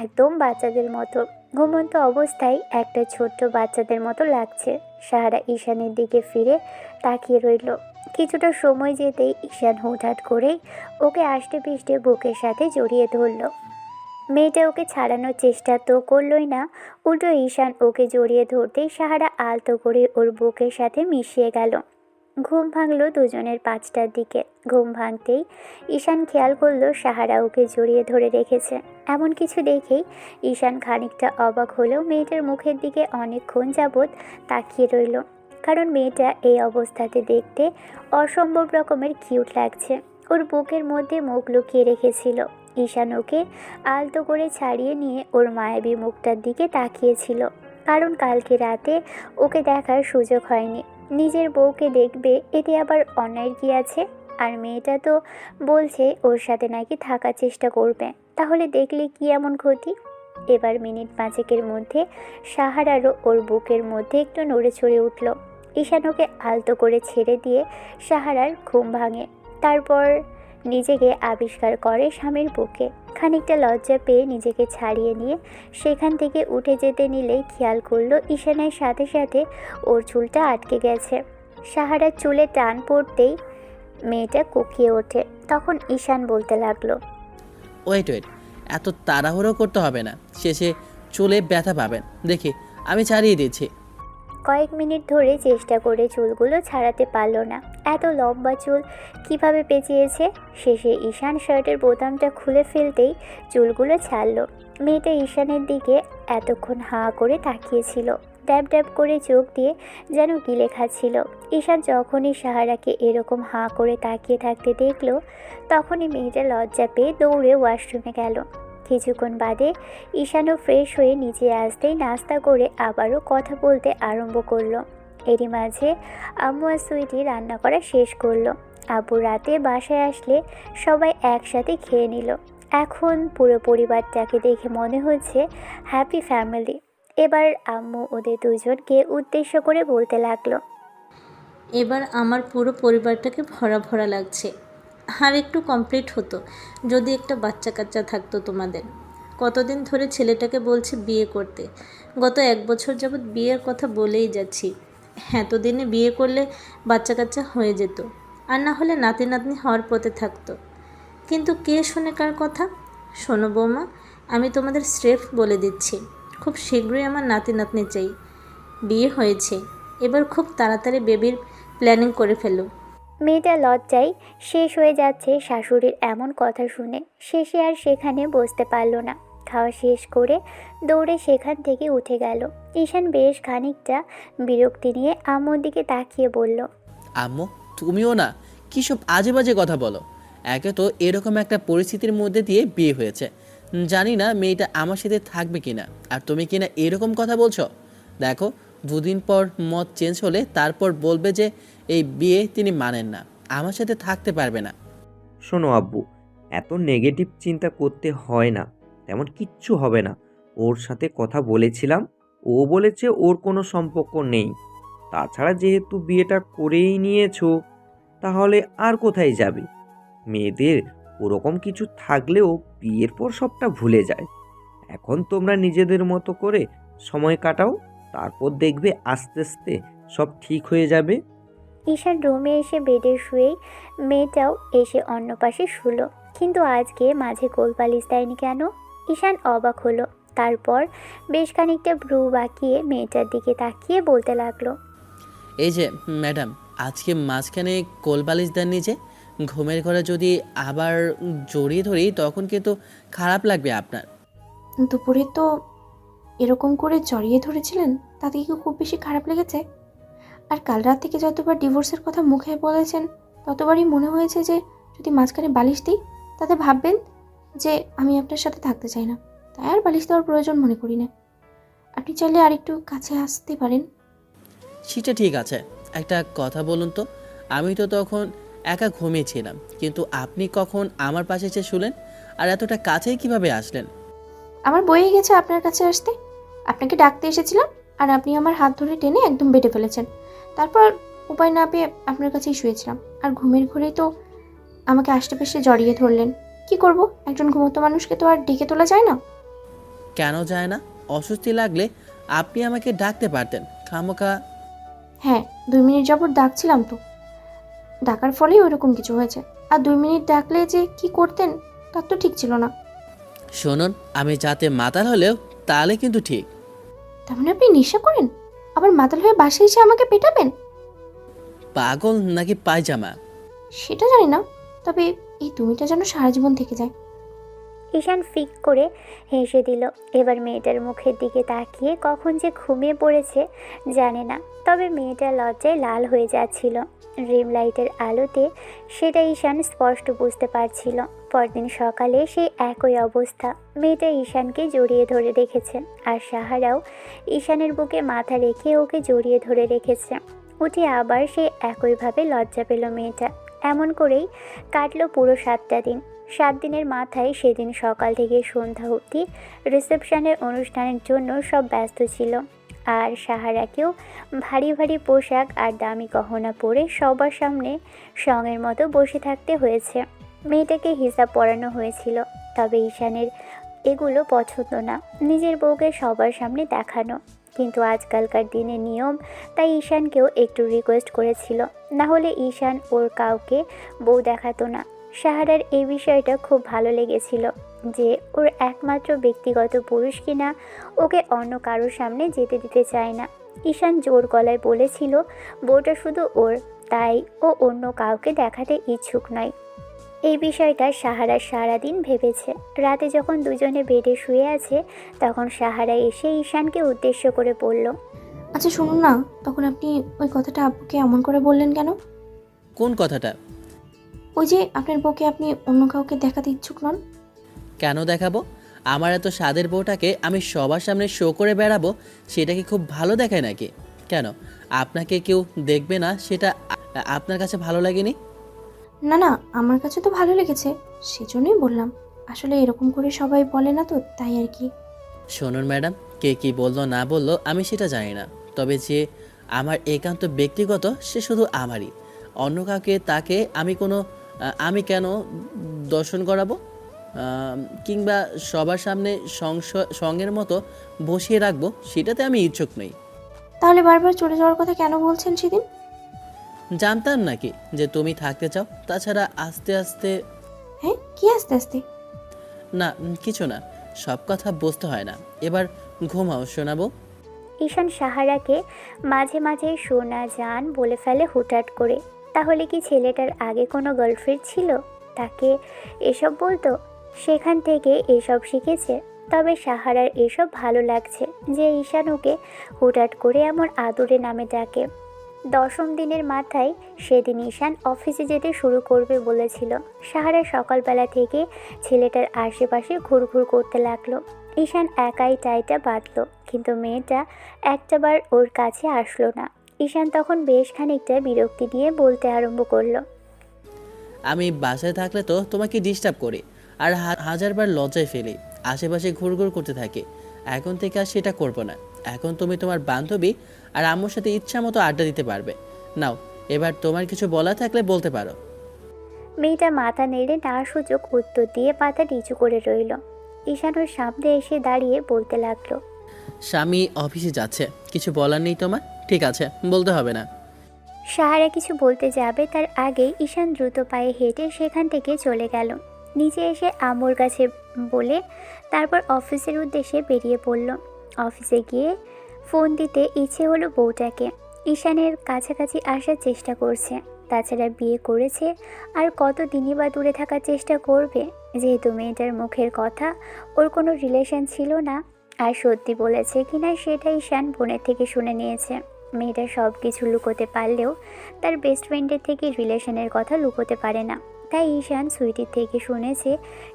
একদম বাচ্চাদের মতো। ঘুমন্ত অবস্থায় একটা ছোট্ট বাচ্চাদের মতো লাগছে। সাহারা ঈশানের দিকে ফিরে তাকিয়ে রইল। কিছুটা সময় যেতেই ঈশান হুটহাট করেই ওকে আষ্টে পিষ্টে বুকের সাথে জড়িয়ে ধরল। মেয়েটা ওকে ছাড়ানোর চেষ্টা তো করলই না, উল্টো ঈশান ওকে জড়িয়ে ধরতেই সাহারা আলতো করে ওর বুকের সাথে মিশিয়ে গেল। ঘুম ভাঙলো দুজনের 5টার দিকে। ঘুম ভাঙতেই ঈশান খেয়াল করলো সাহারা ওকে জড়িয়ে ধরে রেখেছে। এমন কিছু দেখেই ঈশান খানিকটা অবাক হলেও মেয়েটার মুখের দিকে অনেকক্ষণ যাবৎ তাকিয়ে রইল, কারণ মেয়েটা এই অবস্থাতে দেখতে অসম্ভব রকমের কিউট লাগছে। ওর বুকের মধ্যে মুখ লুকিয়ে রেখেছিল। ঈশান ওকে আলতো করে ছাড়িয়ে নিয়ে ওর মায়াবী মুখটার দিকে তাকিয়েছিল, কারণ কালকে রাতে ওকে দেখার সুযোগ হয়নি। নিজের বউকে দেখবে, এতে আবার অন্যায়ের কি আছে? আর মেয়েটা তো বলছে ওর সাথে নাকি থাকার চেষ্টা করবে, তাহলে দেখলে কি এমন ক্ষতি? এবার মিনিট 5 মধ্যে সাহারারও ওর বুকের মধ্যে একটু নড়ে চড়ে উঠল। ঈশান ওকে আলতো করে ছেড়ে দিয়ে সাহারার ঘুম ভাঙে। তারপর নিজেকে আবিষ্কার করে স্বামীর বুকে। খানিকটা লজ্জা পেয়ে নিজেকে ছাড়িয়ে নিয়ে সেখান থেকে উঠে যেতে নিলেই খেয়াল করলো ঈশানের সাথে সাথে ওর চুলটা আটকে গেছে। সাহারার চুলে টান পড়তেই মেয়েটা কুকিয়ে ওঠে। তখন ঈশান বলতে লাগলো, ওয়েট, এত তাড়াহুড়ো করতে হবে না, শেষে চুলে ব্যথা পাবেন। দেখি আমি ছাড়িয়ে দিচ্ছি। কয়েক মিনিট ধরে চেষ্টা করে চুলগুলো ছাড়াতে পারল না। এত লম্বা চুল কিভাবে পেঁচিয়েছে। শেষে ঈশান শার্টের বোতামটা খুলে ফেলতেই চুলগুলো ছাড়ল। মেয়েটা ঈশানের দিকে এতক্ষণ হাঁ করে তাকিয়েছিল, ড্যাব ড্যাব করে চোখ দিয়ে যেন গিলে খাচ্ছিল। ঈশান যখনই সাহারাকে এরকম হাঁ করে তাকিয়ে থাকতে দেখলো, তখনই মেয়েটা লজ্জা পেয়ে দৌড়ে ওয়াশরুমে গেল। কিছুক্ষণ বাদে ঈশানও ফ্রেশ হয়ে নিচে আসতেই নাস্তা করে আবারও কথা বলতে আরম্ভ করলো। এরই মাঝে আম্মু আর সুইটি রান্না করা শেষ করলো। আব্বু রাতে বাসায় আসলে সবাই একসাথে খেয়ে নিল। এখন পুরো পরিবারটাকে দেখে মনে হচ্ছে হ্যাপি ফ্যামিলি। এবার আম্মু ওদের দুজনকে উদ্দেশ্য করে বলতে লাগলো, এবার আমার পুরো পরিবারটাকে ভরা ভরা লাগছে। আর একটু কমপ্লিট হতো যদি একটা বাচ্চা কাচ্চা থাকতো তোমাদের। কতদিন ধরে ছেলেটাকে বলছে বিয়ে করতে, গত 1 বছর যাবৎ বিয়ের কথা বলেই যাচ্ছি। এতদিনে বিয়ে করলে বাচ্চা কাচ্চা হয়ে যেত, আর না হলে নাতি নাতনি হওয়ার পথে থাকতো। কিন্তু কে শোনে কার কথা? শোনো বৌমা, আমি তোমাদের স্রেফ বলে দিচ্ছি, খুব শীঘ্রই আমার নাতি নাতনি চাই। বিয়ে হয়েছে, এবার খুব তাড়াতাড়ি বেবির প্ল্যানিং করে ফেলো। মেয়েটা লজ্জায় শেষ হয়ে যাচ্ছে শাশুড়ির এমন কথা শুনে। শেষে আর সেখানে বসতে পারল না। খাওয়া শেষ করে দৌড়ে সেখান থেকে উঠে গেল। ঈশান বেশ খানিকটা বিরক্তি নিয়ে আম্মুর দিকে তাকিয়ে বলল, আম্মু, তুমিও না কী সব আজে বাজে কথা বলো। একে তো এরকম একটা পরিস্থিতির মধ্যে দিয়ে বিয়ে হয়েছে, জানি না মেয়েটা আমার সাথে থাকবে কিনা, আর তুমি কিনা এরকম কথা বলছো। দেখো, 2 দিন পর মত চেঞ্জ হলে তারপর বলবে যে এই বিয়ে তিনি মানেন না, আমার সাথে থাকতে পারবে না। শোনো আব্বু, এত নেগেটিভ চিন্তা করতে হয় না, তেমন কিচ্ছু হবে না। ওর সাথে কথা বলেছিলাম, ও বলেছে ওর কোনো সম্পর্ক নেই। তাছাড়া যেহেতু বিয়েটা করেই নিয়েছো, তাহলে আর কোথায় যাবে? মেয়েদের ওরকম কিছু থাকলেও বিয়ের পর সবটা ভুলে যায়। এখন তোমরা নিজেদের মতো করে সময় কাটাও, তারপর দেখবে আস্তে আস্তে সব ঠিক হয়ে যাবে। ঈশান রুমে এসে বেডে শুয়েই মেয়েটাও এসে অন্য পাশে শুলো। কিন্তু আজকে মাঝে কোলবালিশ দেয়নি কেন? ঈশান অবাক হলো। তারপর বেশ খানিকটা ভ্রু বাঁকিয়ে মেয়েটার দিকে তাকিয়ে বলতে লাগলো, এই যে ম্যাডাম, আজকে মাঝখানে কোলবালিশ দেননি যে? ঘুমের ঘরে যদি আবার জড়িয়ে ধরি তখন কিন্তু খারাপ লাগবে আপনার। দুপুরে তো এরকম করে জড়িয়ে ধরেছিলেন, তাতে কি খুব বেশি খারাপ লেগেছে? আর কাল রাত থেকে যতবার ডিভোর্সের কথা মুখে বলেছেন, ততবারই মনে হয়েছে যে যদি মাঝখানে বালিশ দিই তাতে ভাববেন যে আমি আপনার সাথে থাকতে চাই না। তাই আর বালিশ দেওয়ার প্রয়োজন মনে করি না। আপনি চাইলে আর একটু কাছে আসতে পারেন। সেটা ঠিক আছে, একটা কথা বলুন তো, আমি তো তখন একা ঘুমিয়েছিলাম, কিন্তু আপনি কখন আমার পাশে এসে শুলেন? আর এতটা কাছেই কিভাবে আসলেন? আমার বয়ে গেছে আপনার কাছে আসতে। আপনাকে ডাকতে এসেছিলাম, আর আপনি আমার হাত ধরে টেনে একদম বেডে ফেলেছেন। তারপর উপায় না পেয়ে আপনার কাছেই শুয়েছিলাম, আর ঘুমের ঘরেই তো আমাকে আশেপাশে জড়িয়ে ধরলেন। কি করব, একজন ঘুমন্ত মানুষকে তো আর ডেকে তোলা যায় না। কেন যায় না? অস্বস্তি লাগলে আপনি আমাকে ডাকতে পারতেন, খামোখা। হ্যাঁ, 2 মিনিট যাবত ডাকছিলাম তো, ডাকার ফলেই ওইরকম কিছু হয়েছে। আর 2 মিনিট ডাকলে যে কি করতেন তার তো ঠিক ছিল না। শুনুন, আমি যাতে মাতাল হলেও তাহলে কিন্তু ঠিক। তার মানে আপনি নেশা করেন, আবার মাতাল হয়ে বাসায় এসে আমাকে পেটাবেন? পাগল নাকি পায়জামা? সেটা জানি না, তবে এই তুমিটা যেন সারা জীবন থেকে যায়। ঈশান ফিক করে হেসে দিল। এবার মেয়েটার মুখের দিকে তাকিয়ে কখন যে ঘুমিয়ে পড়েছে জানে না, তবে মেয়েটা লজ্জায় লাল হয়ে যাচ্ছিল। ড্রিম লাইটের আলোতে সেটা ঈশান স্পষ্ট বুঝতে পারছিল। পরদিন সকালে সেই একই অবস্থা। মেয়েটা ঈশানকে জড়িয়ে ধরে রেখেছে, আর সাহারাও ঈশানের বুকে মাথা রেখে ওকে জড়িয়ে ধরে রেখেছে। উঠে আবার সেই একইভাবে লজ্জা পেল মেয়েটা। এমন করেই কাটলো পুরো 7টা দিন। 7 দিনের মাথায় সেদিন সকাল থেকে সন্ধ্যা অবধি রিসেপশনের অনুষ্ঠানের জন্য সব ব্যস্ত ছিল। আর সাহারাকেও ভারী ভারী পোশাক আর দামি গহনা পরে সবার সামনে সঙের মতো বসে থাকতে হয়েছে। মেয়েটাকে হিসাব পড়ানো হয়েছিল, তবে ঈশানের এগুলো পছন্দ না, নিজের বউকে সবার সামনে দেখানো। কিন্তু আজকালকার দিনে নিয়ম, তাই ঈশানকেও একটু রিকোয়েস্ট করেছিল, না হলে ঈশান ওর কাউকে বউ দেখাতো না। সাহারার এই বিষয়টা খুব ভালো লেগেছিল যে ওর একমাত্র ব্যক্তিগত পুরুষ কিনা ওকে অন্য কারোর সামনে যেতে দিতে চায় না। ঈশান জোর গলায় বলেছিল বউটা শুধু ওর, তাই ও অন্য কাউকে দেখাতে ইচ্ছুক নয়। এই বিষয়টা সাহারা সারাদিন ভেবেছে। রাতে যখন দুজনে বেডে শুয়ে আছে তখন সাহারা এসে ঈশানকে উদ্দেশ্য করে বলল, আচ্ছা শুনুন না, তখন আপনি ওই কথাটা আব্বুকে এমন করে বললেন কেন? কোন কথাটা? ওই যে আপনার বউকে আপনি অন্য কাউকে দেখাতে ইচ্ছুক নন। কেন দেখাবো? আমার এত স্বাদের বউটাকে আমি সবার সামনে শো করে বেড়াবো, সেটা কি খুব ভালো দেখায় নাকি? কেন আপনাকে কেউ দেখবে না সেটা আপনার কাছে ভালো লাগেনি? না না, আমার কাছে তো ভালো লেগেছে, সেজন্যই বললাম। আসলে এরকম করে সবাই বলে না তো, তাই আর কি। শুনুন ম্যাডাম, কে কি বললো না বললো আমি সেটা জানি না, তবে যে আমার একান্ত ব্যক্তিগত সে শুধু আমারই। অন্য কাউকে তাকে আমি কেন দর্শন করাবো, কিংবা সবার সামনে সঙ্গের মতো বসিয়ে রাখবো, সেটাতে আমি ইচ্ছুক নই। তাহলে বারবার চলে যাওয়ার কথা কেন বলছেন সেদিন? জানতাম নাকি যে তুমি থাকতে চাও? তাছাড়া আস্তে আস্তে হ্যাঁ, কি আস্তে আস্তে? না, কিছু না, সব কথা বুঝতে হয় না। এবার ঘুমাও শোনাবো। ঈশান সাহারাকে মাঝে মাঝে সোনা জান বলে ফেলে হুটহাট করে। তাহলে কি ছেলেটার আগে কোনো গার্লফ্রেন্ড ছিল তাকে এসব বলতো? সেখান থেকে এসব শিখেছে। তবে সাহারার এসব ভালো লাগছে যে ঈশান ওকে হুটহাট করে এমন আদুরে নামে ডাকে। 10ম দিনের মাথায় সেদিন ঈশান অফিসে যেতে শুরু করবে বলেছিল। সাহারা সকালবেলা থেকে ছেলেটার আশেপাশে ঘুরঘুর করতে লাগলো। ঈশান একাই টাইটা বাঁধল, কিন্তু মেয়েটা একটাবার ওর কাছে আসলো না। ঈশান তখন বেশ খানিকটা বিরক্তি নিয়ে বলতে আরম্ভ করলো, আমি বাসায় থাকলে তো তোমাকে ডিস্টার্ব করি আর হাজারবার লজ্জায় ফেলি, আশেপাশে ঘুরঘুর করতে থাকি। এখন থেকে আর সেটা করব না। এখন তুমি তোমার বান্ধবী আর আম্মুর সাথে ইচ্ছা মতো আড্ডা দিতে পারবে। নাও, এবার তোমার কিছু বলা থাকলে বলতে পারো। মেয়েটা মাথা নেড়ে না সুযোগ উত্তর দিয়ে পাতা নিচু করে রইল। ঈশান ওর সামনে এসে দাঁড়িয়ে বলতে লাগলো, স্বামী অফিসে যাচ্ছে, কিছু বলার নেই তোমার? ঠিক আছে, বলতে হবে না। সাহারা কিছু বলতে যাবে তার আগেই ঈশান দ্রুত পায়ে হেঁটে সেখান থেকে চলে গেল। নিচে এসে আম্মুর কাছে বলে তারপর অফিসের উদ্দেশ্যে বেরিয়ে পড়ল। অফিসে গিয়ে ফোন দিতে ইচ্ছে হলো বউটাকে। ঈশানের কাছাকাছি আসার চেষ্টা করছে। তাছাড়া বিয়ে করেছে, আর কত দিনই বা দূরে থাকার চেষ্টা করবে, যেহেতু মেয়েটার মুখের কথা ওর কোনো রিলেশন ছিল না। আর সত্যি বলেছে কিনা সেটা ঈশান বোনের থেকে শুনে নিয়েছে। মেয়েটা সব কিছু লুকোতে পারলেও তার বেস্ট ফ্রেন্ডের থেকে রিলেশনের কথা লুকোতে পারে না। তাই ঈশান সুইটির থেকে শুনেছে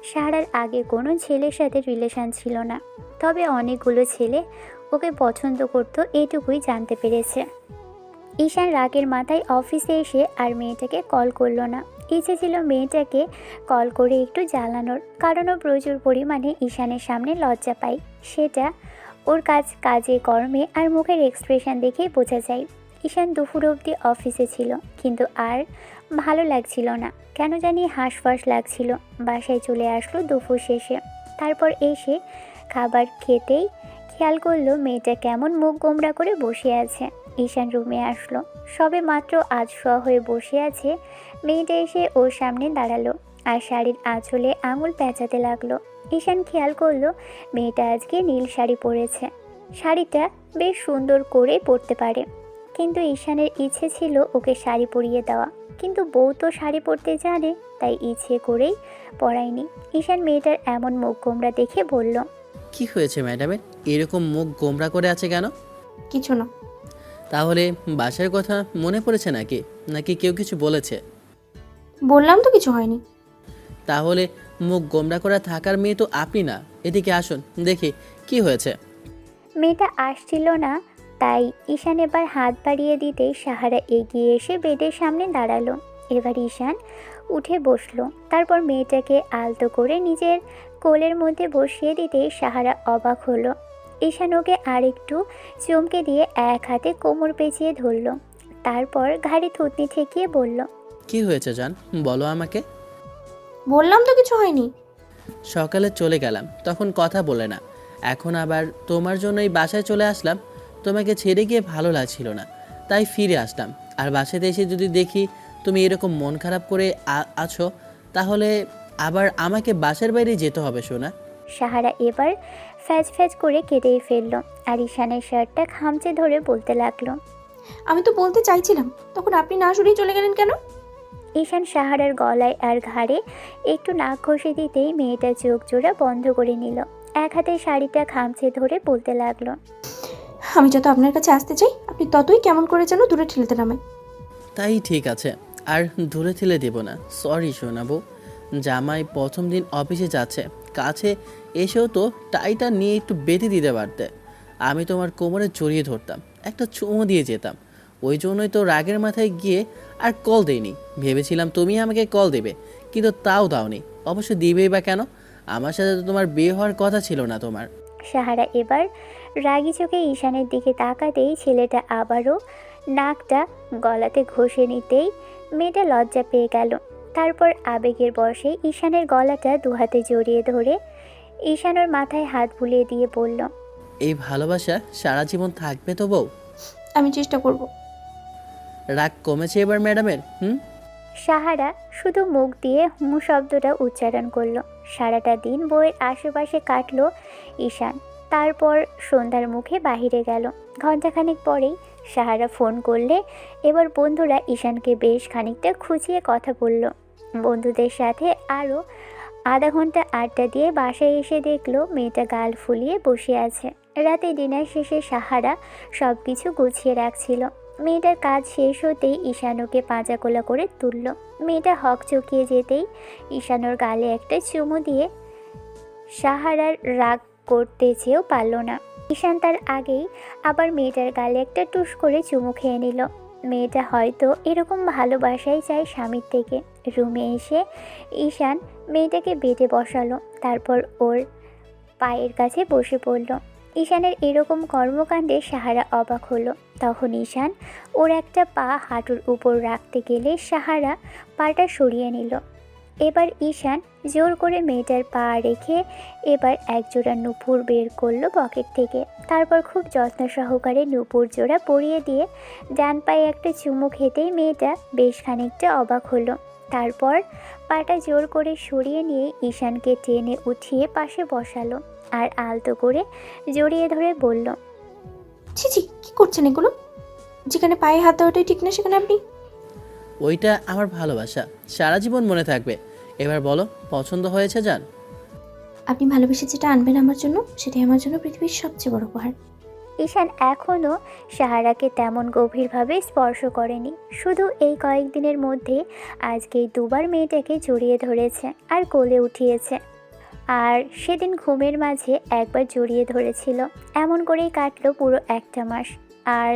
সাহারার আগে কোনো ছেলের সাথে রিলেশন ছিল না, তবে অনেকগুলো ছেলে ওকে পছন্দ করত, এটুকুই জানতে পেরেছে। ঈশান রাগের মাথায় অফিসে এসে আর মেয়েটাকে কল করলো না। ইচ্ছে ছিল মেয়েটাকে কল করে একটু জ্বালানোর, কারণ ও প্রচুর পরিমাণে ঈশানের সামনে লজ্জা পায়। সেটা ওর কাজে কর্মে আর মুখের এক্সপ্রেশন দেখেই বোঝা যায়। ঈশান দুপুর অবধি অফিসে ছিল, কিন্তু আর ভালো লাগছিল না, কেন জানি হাঁসফাঁস লাগছিল। বাসায় চলে আসলো দুপুর শেষে। তারপর এসে খাবার খেতেই খেয়াল করলো মেয়েটা কেমন মুখ গোমড়া করে বসে আছে। ঈশান রুমে আসলো, সবে মাত্র আধশোয়া হয়ে বসে আছে। মেয়েটা এসে ওর সামনে দাঁড়ালো আর শাড়ির আঁচলে আঙুল পেঁচাতে লাগলো। ঈশান খেয়াল করলো মেয়েটা আজকে নীল শাড়ি পরেছে। শাড়িটা বেশ সুন্দর করে পরতে পারে, কিন্তু ঈশানের ইচ্ছে ছিল ওকে শাড়ি পরিয়ে দেওয়া, কিন্তু বউ তো শাড়ি পরতে জানে, তাই ইচ্ছে করেই পরায়নি। ঈশান মেয়েটার এমন মুখ গোমড়া দেখে বলল, কি হয়েছে ম্যাডামের, এরকম মুখ গোমরা করে আছে কেন? কিছু না। তাহলে বাসার কথা মনে পড়েছে নাকি, নাকি কেউ কিছু বলেছে? বললাম তো কিছু হয়নি। তাহলে মুখ গোমরা করা থাকার মেয়ে তো আপনি না। এদিকে আসুন দেখি কি হয়েছে। মেয়েটা আসছিল না, তাই ঈশান এবার হাত বাড়িয়ে দিতেই সাহারা এগিয়ে এসে বেডের সামনে দাঁড়ালো। এবার ঈশান উঠে বসলো। তারপর মেয়েটাকে আলতো করে নিজের কোলের মধ্যে বসিয়ে দিতেই সাহারা অবাক হলো। ঈশান ওকে আরেকটু চমকে দিয়ে এক হাতে কোমর পেঁচিয়ে ধরলো, তারপর ঘাড়ে থুতনি ঠেকিয়ে বলল, কি হয়েছে জান, বলো আমাকে। বললাম তো কিছু হয়নি। সকালে চলে গেলাম, তখন কথা বলে না। এখন আবার তোমার জন্যই বাসায় চলে আসলাম। তোমাকে ছেড়ে গিয়ে ভালো লাগছিল না, তাই ফিরে আসলাম। আর বাসাতে এসে যদি দেখি তুমি এরকম মন খারাপ করে আছো, তাহলে আবার আমাকে বাসার বাইরে যেতে হবে শোনা। সাহারা এবার ফ্যাজ ফ্যাজ করে কেঁদেই ফেলল আর ঈশানের শার্টটা খামচে ধরে বলতে লাগলো, আমি তো বলতে চাইছিলাম, তখন আপনি না শুনেই চলে গেলেন কেন? ঈশান সাহারার গলায় আর ঘাড়ে একটু নাক ঘষে দিতেই মেয়েটা চোখ জোড়া বন্ধ করে নিল। এক হাতে শাড়িটা খামচে ধরে বলতে লাগলো, আমি যত আপনার কাছে আসতে চাই আপনি ততই কেমন করে যেন দূরে ঠেলতে নামেন। তাই ঠিক আছে, আর দূরে ঠেলে দেব না। সরি শোনাবো। জামাই প্রথম দিন অফিসে যাচ্ছে, কাছে এসেও তো টাইটা নিয়ে একটু বেঁধে দিতে পারতে। আমি তোমার কোমরে জড়িয়ে ধরতাম, একটা চুমো দিয়ে যেতাম। ওই জন্যই তো রাগের মাথায় গিয়ে আর কল দেইনি। ভেবেছিলাম তুমি আমাকে কল দেবে, কিন্তু তাও দাওনি। অবশ্য দিবেই বা কেন? আমার সাথে তো তোমার বিয়ে হওয়ার কথা ছিল না তোমার। সাহারা এবার রাগী চোখে ঈশানের দিকে তাকাতেই ছেলেটা আবারও নাকটা গলাতে ঘষে নিতেই মেয়েটা লজ্জা পেয়ে গেল। তারপর আবেগের বশে ঈশানের গলাটা দুহাতে জড়িয়ে ধরে ঈশানের মাথায় হাত বুলিয়ে দিয়ে বলল, এই ভালোবাসা সারা জীবন থাকবে তো বউ? আমি চেষ্টা করব। রাগ কমেছে এবার ম্যাডামের? সাহারা শুধু মুখ দিয়ে হুঁ শব্দটা উচ্চারণ করলো। সারাটা দিন বইয়ের আশেপাশে কাটলো ঈশান। তারপর সন্ধ্যার মুখে বাহিরে গেল। ঘণ্টাখানেক পরেই সাহারা ফোন করলে এবার বন্ধুরা ঈশানকে বেশ খানিকটা খুঁচিয়ে কথা বলল। বন্ধুদের সাথে আরও আধা ঘন্টা আড্ডা দিয়ে বাসায় এসে দেখলো মেয়েটা গাল ফুলিয়ে বসে আছে। রাতে ডিনার শেষে সাহারা সব কিছু গুছিয়ে রাখছিল। মেয়েটার কাজ শেষ হতেই ঈশানুকে পাঁজাকোলা করে তুলল। মেয়েটা হক চকিয়ে যেতেই ঈশানুর গালে একটা চুমু দিয়ে সাহারার রাগ করতে চেয়েও পারল না। ঈশান তার আগেই আবার মেয়েটার গালে একটা টুস করে চুমু খেয়ে নিল। মেয়েটা হয়তো এরকম ভালোবাসাই চায় স্বামীর থেকে। রুমে এসে ঈশান মেয়েটাকে বেডে বসালো, তারপর ওর পায়ের কাছে বসে পড়ল। ঈশানের এরকম কর্মকাণ্ডে সাহারা অবাক হলো। তখন ঈশান ওর একটা পা হাঁটুর উপর রাখতে গেলে সাহারা পাটা সরিয়ে নিল। এবার ঈশান জোর করে মেয়েটার পা রেখে এবার একজোড়া নূপুর বের করলো পকেট থেকে। তারপর খুব যত্ন সহকারে নূপুর জোড়া পরিয়ে দিয়ে ডান পায়ে একটা চুমু খেতেই মেয়েটা বেশ খানিকটা অবাক হলো। তারপর পাটা জোর করে সরিয়ে নিয়ে ঈশানকে টেনে উঠিয়ে পাশে বসালো আর আলতো করে জড়িয়ে ধরে বলল, ছি ছি, কি করছেন এগুলো? যেখানে পায়ে হাত দেওয়াটাই ঠিক না সেখানে আপনি। ওইটা আমার ভালোবাসা, সারা জীবন মনে থাকবে। এবার বলো, পছন্দ হয়েছে? যান। আপনি ভালোবেসে যেটা আনবেন আমার জন্য সেটাই আমার জন্য পৃথিবীর সবচেয়ে বড় উপহার। ঈশান এখনও সাহারাকে তেমন গভীরভাবে স্পর্শ করেনি। শুধু এই কয়েকদিনের মধ্যে আজকেই দুবার মেয়েটাকে জড়িয়ে ধরেছে আর কোলে উঠিয়েছে। আর সেদিন ঘুমের মাঝে একবার জড়িয়ে ধরেছিল। এমন করেই কাটলো পুরো একটা মাস। আর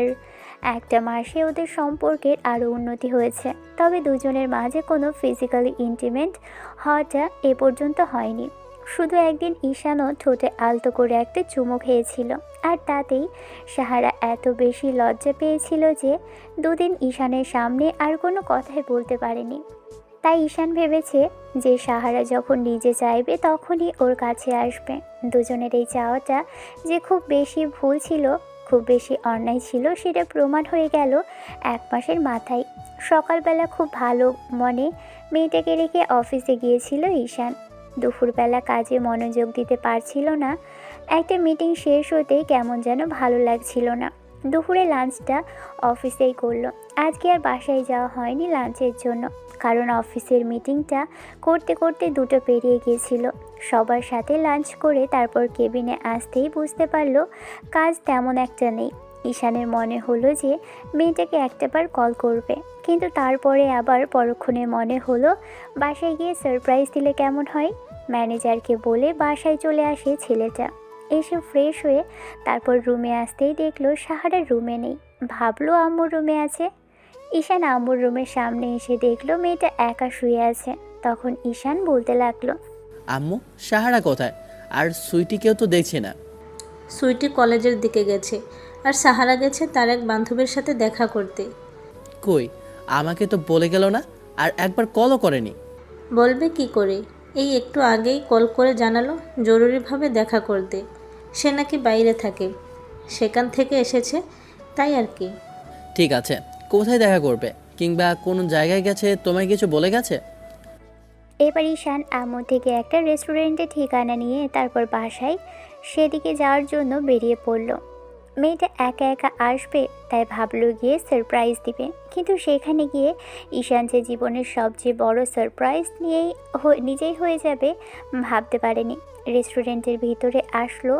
একটা মাসে ওদের সম্পর্কের আরও উন্নতি হয়েছে। তবে দুজনের মাঝে কোনো ফিজিক্যালি ইন্টিমেট হওয়াটা এ পর্যন্ত হয়নি। শুধু একদিন ঈশানও ঠোঁটে আলতো করে একটা চুমু খেয়েছিল, আর তাতেই সাহারা এত বেশি লজ্জা পেয়েছিল যে দুদিন ঈশানের সামনে আর কোনো কথাই বলতে পারেনি। তাই ঈশান ভেবেছে যে সাহারা যখন নিজে চাইবে তখনই ওর কাছে আসবে। দুজনের এই চাওয়াটা যে খুব বেশি ভুল ছিল, খুব বেশি অন্যায় ছিল, সেটা প্রমাণ হয়ে গেল এক মাসের মাথায়। সকালবেলা খুব ভালো মনে মেয়েটাকে রেখে অফিসে গিয়েছিল ঈশান। দুপুরবেলা কাজে মনোযোগ দিতে পারছিল না। একটা মিটিং শেষ হতেই কেমন যেন ভালো লাগছিল না। দুপুরে লাঞ্চটা অফিসেই করলো। আজকে আর বাসায় যাওয়া হয়নি লাঞ্চের জন্য, কারণ অফিসের মিটিংটা করতে করতে 2টা পেরিয়ে গিয়েছিল। সবার সাথে লাঞ্চ করে তারপর কেবিনে আসতেই বুঝতে পারলো কাজ তেমন একটা নেই। ঈশানের মনে হলো যে মেয়েটাকে একটাবার কল করবে, কিন্তু তারপরে আবার পরক্ষণে মনে হলো বাসায় গিয়ে সারপ্রাইজ দিলে কেমন হয়। ম্যানেজারকে বলে বাসায় চলে আসে ছেলেটা। এসে ফ্রেশ হয়ে তারপর রুমে আসতেই দেখলো সাহারা রুমে নেই। ভাবলো আম্মুর রুমে আছে। ঈশান আম্মুর রুমের সামনে এসে দেখলো মেয়েটা একা শুয়ে আছে। তখন ঈশান বলতে লাগলো, আম্মু, সাহারা কোথায়? আর সুইটিকেও তো দেখছি না। সুইটি কলেজের দিকে গেছে, আর সাহারা গেছে তার এক বান্ধবীর সাথে দেখা করতে। কই, আমাকে তো বলে গেল না, আর একবার কলও করেনি। বলবে কি করে? এই একটু আগেই কল করে জানালো জরুরিভাবে দেখা করতে। সে নাকি বাইরে থাকে, সেখান থেকে এসেছে, তাই আর কি। ঠিক আছে, কোথায় দেখা করবে? কিংবা কোন জায়গায় গেছে, তোমায় কিছু বলে গেছে? এবার ঈশান আম্মু থেকে একটা রেস্টুরেন্টের ঠিকানা নিয়ে তারপর বাসায় সেদিকে যাওয়ার জন্য বেরিয়ে পড়ল। মেয়েটা একা একা আসবে, তাই ভাবলো গিয়ে সারপ্রাইজ দিবে। কিন্তু সেখানে গিয়ে ঈশান যে জীবনের সবচেয়ে বড় সারপ্রাইজ নিয়েই নিজেই হয়ে যাবে ভাবতে পারেনি। রেস্টুরেন্টের ভিতরে আসলো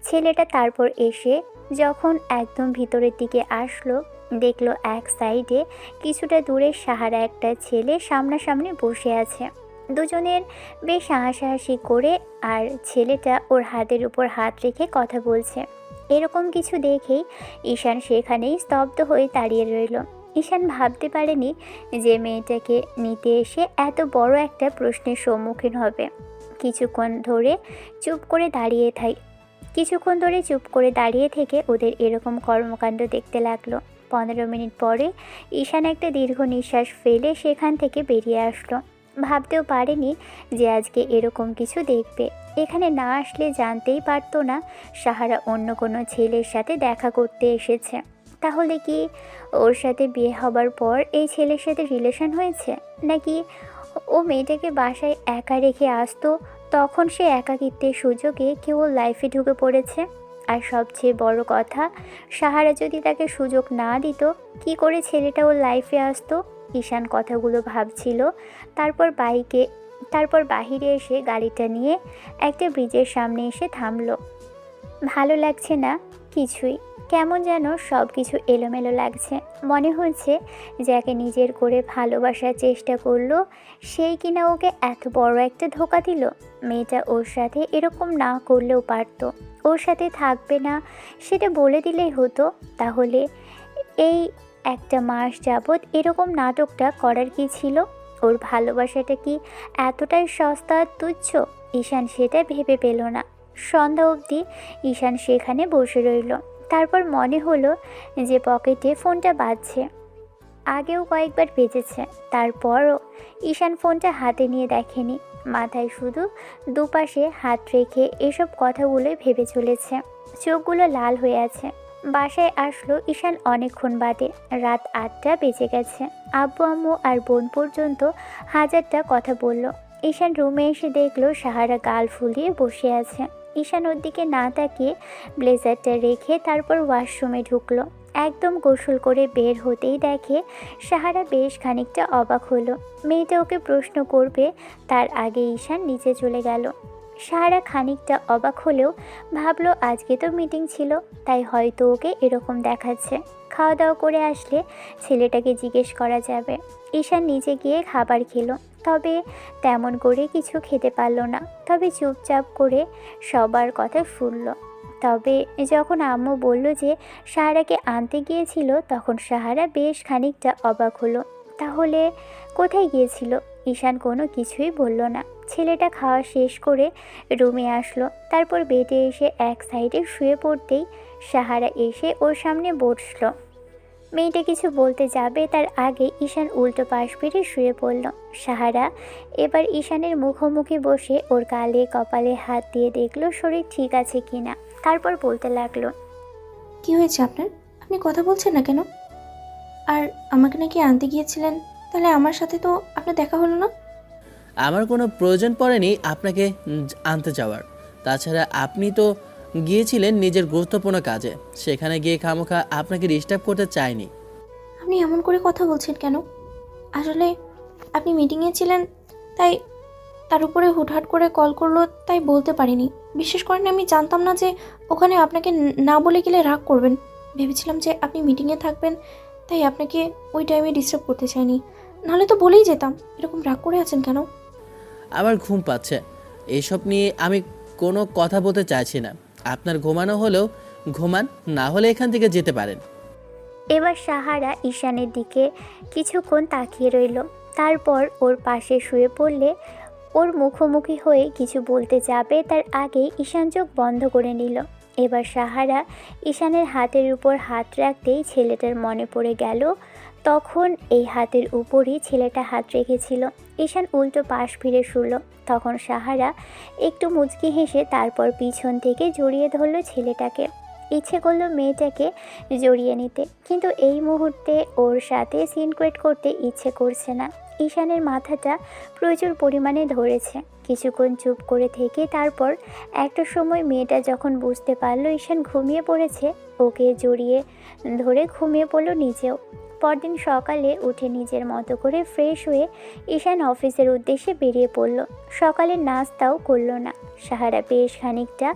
ছেলেটা, তারপর এসে যখন একদম ভিতরের দিকে আসলো, দেখলো এক সাইডে কিছুটা দূরে সাহারা একটা ছেলে সামনাসামনি বসে আছে। দুজনের বেশ হাসাহাসি করে, আর ছেলেটা ওর হাতের উপর হাত রেখে কথা বলছে। এরকম কিছু দেখেই ঈশান সেখানেই স্তব্ধ হয়ে দাঁড়িয়ে রইল। ঈশান ভাবতে পারেনি যে মেয়েটাকে নিতে এসে এত বড় একটা প্রশ্নের সম্মুখীন হবে। কিছুক্ষণ ধরে চুপ করে দাঁড়িয়ে থেকে ওদের এরকম কর্মকাণ্ড দেখতে লাগলো। 15 মিনিট পরে ঈশান একটা দীর্ঘ নিঃশ্বাস ফেলে সেখান থেকে বেরিয়ে আসলো। ভাবতেও পারেনি যে আজকে এরকম কিছু দেখবে। এখানে না আসলে জানতেই পারতো না সাহারা অন্য কোনো ছেলের সাথে দেখা করতে এসেছে। তাহলে কি ওর সাথে বিয়ে হবার পর এই ছেলের সাথে রিলেশন হয়েছে, নাকি ও মেয়েটাকে বাসায় একা রেখে আসতো, তখন সে একাকিত্বের সুযোগে কেউ ওর লাইফে ঢুকে পড়েছে? আর সবচেয়ে বড় কথা, সাহারা যদি তাকে সুযোগ না দিত, কি করে ছেলেটা ওর লাইফে আসতো? ঈশান কথাগুলো ভাবছিল। তারপর বাহিরে এসে গাড়িটা নিয়ে একটা ব্রিজের সামনে এসে থামলো। ভালো লাগছে না কিছুই, কেমন যেন সব কিছু এলোমেলো লাগছে। মনে হচ্ছে যাকে নিজের করে ভালোবাসার চেষ্টা করলো সেই কিনা ওকে এত বড় একটা ধোঁকা দিল। মেয়েটা ওর সাথে এরকম না করলেও পারতো, ওর সাথে থাকবে না সেটা বলে দিলেই হতো। তাহলে এই একটা মাস যাবৎ এরকম নাটকটা করার কি ছিল? ওর ভালোবাসাটা কি এতটাই সস্তা আর তুচ্ছ? ঈশান সেটা ভেবে পেল না। সন্ধ্যা অবধি ঈশান সেখানে বসে রইল। তারপর মনে হলো যে পকেটে ফোনটা বাজছে। আগেও কয়েকবার বেজেছে, তারপরও ঈশান ফোনটা হাতে নিয়ে দেখেনি। মাথায় শুধু দুপাশে হাত রেখে এসব কথাগুলোই ভেবে চলেছে। চোখগুলো লাল হয়ে আছে। বাসায় আসলো ঈশান অনেকক্ষণ বাদে। রাত 8টা বেজে গেছে। আব্বু আম্মু আর বোন পর্যন্ত হাজারটা কথা বলল। ঈশান রুমে এসে দেখলো সাহারা গাল ফুলিয়ে বসে আছে। ঈশান ওর দিকে না তাকিয়ে ব্লেজারটা রেখে তারপর ওয়াশরুমে ঢুকলো। একদম গোসল করে বের হতেই দেখে সাহারা বেশ খানিকটা অবাক হলো। মেয়েটা ওকে প্রশ্ন করবে তার আগে ঈশান নিচে চলে গেল। সাহারা খানিকটা অবাক হলেও ভাবলো আজকে তো মিটিং ছিল, তাই হয়তো ওকে এরকম দেখাচ্ছে। খাওয়া দাওয়া করে আসলে ছেলেটাকে জিজ্ঞেস করা যাবে। ঈশান নিচে গিয়ে খাবার খেলো, তবে তেমন করে কিছু খেতে পারলো না। তবে চুপচাপ করে সবার কথা শুনল। তবে যখন আম্মু বলল যে সাহারাকে আনতে গিয়েছিল, তখন সাহারা বেশ খানিকটা অবাক হলো। তাহলে কোথায় গিয়েছিল? ঈশান কোনো কিছুই বলল না। ছেলেটা খাওয়া শেষ করে রুমে আসলো। তারপর বেডে এসে এক সাইডে শুয়ে পড়তেই সাহারা এসে ওর সামনে বসলো। মেয়েটা কিছু বলতে যাবে তার আগে ঈশান উল্টো পাশ ফিরে শুয়ে পড়ল। সাহারা এবার ঈশানের মুখোমুখি বসে ওর গালে কপালে হাত দিয়ে দেখলো শরীর ঠিক আছে কিনা। তারপর বলতে লাগলো, কি হয়েছে আপনার? আপনি কথা বলছেন না কেন? আর আমাকে নাকি আনতে গিয়েছিলেন, তাহলে আমার সাথে তো আপনার দেখা হলো না। আমার কোনো প্রয়োজন পড়েনি আপনাকে আনতে যাওয়ার। তাছাড়া আপনি তো গিয়েছিলেন নিজের গুরুত্বপূর্ণ কাজে, সেখানে গিয়ে খামোখা আপনাকে ডিস্টার্ব করতে চাইনি। আপনি এমন করে কথা বলছেন কেন? আসলে আপনি মিটিংয়ে ছিলেন, তাই তার উপরে হুটহাট করে কল করলো, তাই বলতে পারিনি। বিশেষ করেন আমি জানতাম না যে ওখানে আপনাকে না বলে গেলে রাগ করবেন। ভেবেছিলাম যে আপনি মিটিংয়ে থাকবেন, তাই আপনাকে ওই টাইমে ডিস্টার্ব করতে চাইনি। নাহলে তো বলেই যেতাম। এরকম রাগ করে আছেন কেন? আমার ঘুম পাচ্ছে, এসব নিয়ে আমি কোনো কথা বলতে চাইছি না। আপনার ঘুমানো হলেও ঘুমান, না হলে এখান থেকে যেতে পারেন। এবার সাহারা ঈশানের দিকে কিছুক্ষণ তাকিয়ে রইল। তারপর ওর পাশে শুয়ে পড়লে ওর মুখোমুখি হয়ে কিছু বলতে যাবে তার আগেই ঈশান চোখ বন্ধ করে নিল। এবার সাহারা ঈশানের হাতের উপর হাত রাখতেই ছেলেটার মনে পড়ে গেল তখন এই হাতের উপরই ছেলেটা হাত রেখেছিল। ঈশান উল্টো পাশ ফিরে শুনল। তখন সাহারা একটু মুচকি হেসে তারপর পিছন থেকে জড়িয়ে ধরল ছেলেটাকে। ইচ্ছে করলো মেয়েটাকে জড়িয়ে নিতে, কিন্তু এই মুহূর্তে ওর সাথে সিন ক্রিয়েট করতে ইচ্ছে করছে না। ঈশানের মাথাটা প্রচুর পরিমাণে ধরেছে। কিছুক্ষণ চুপ করে থেকে তারপর একটা সময় মেয়েটা যখন বুঝতে পারলো ঈশান ঘুমিয়ে পড়েছে, ওকে জড়িয়ে ধরে ঘুমিয়ে পড়লো নিজেও। পরদিন সকালে উঠে নিজের মতো করে ফ্রেশ হয়ে ঈশান অফিসের উদ্দেশ্যে বেরিয়ে পড়ল। সকালের নাস্তাও করলো না। সাহারা বেশ খানিকটা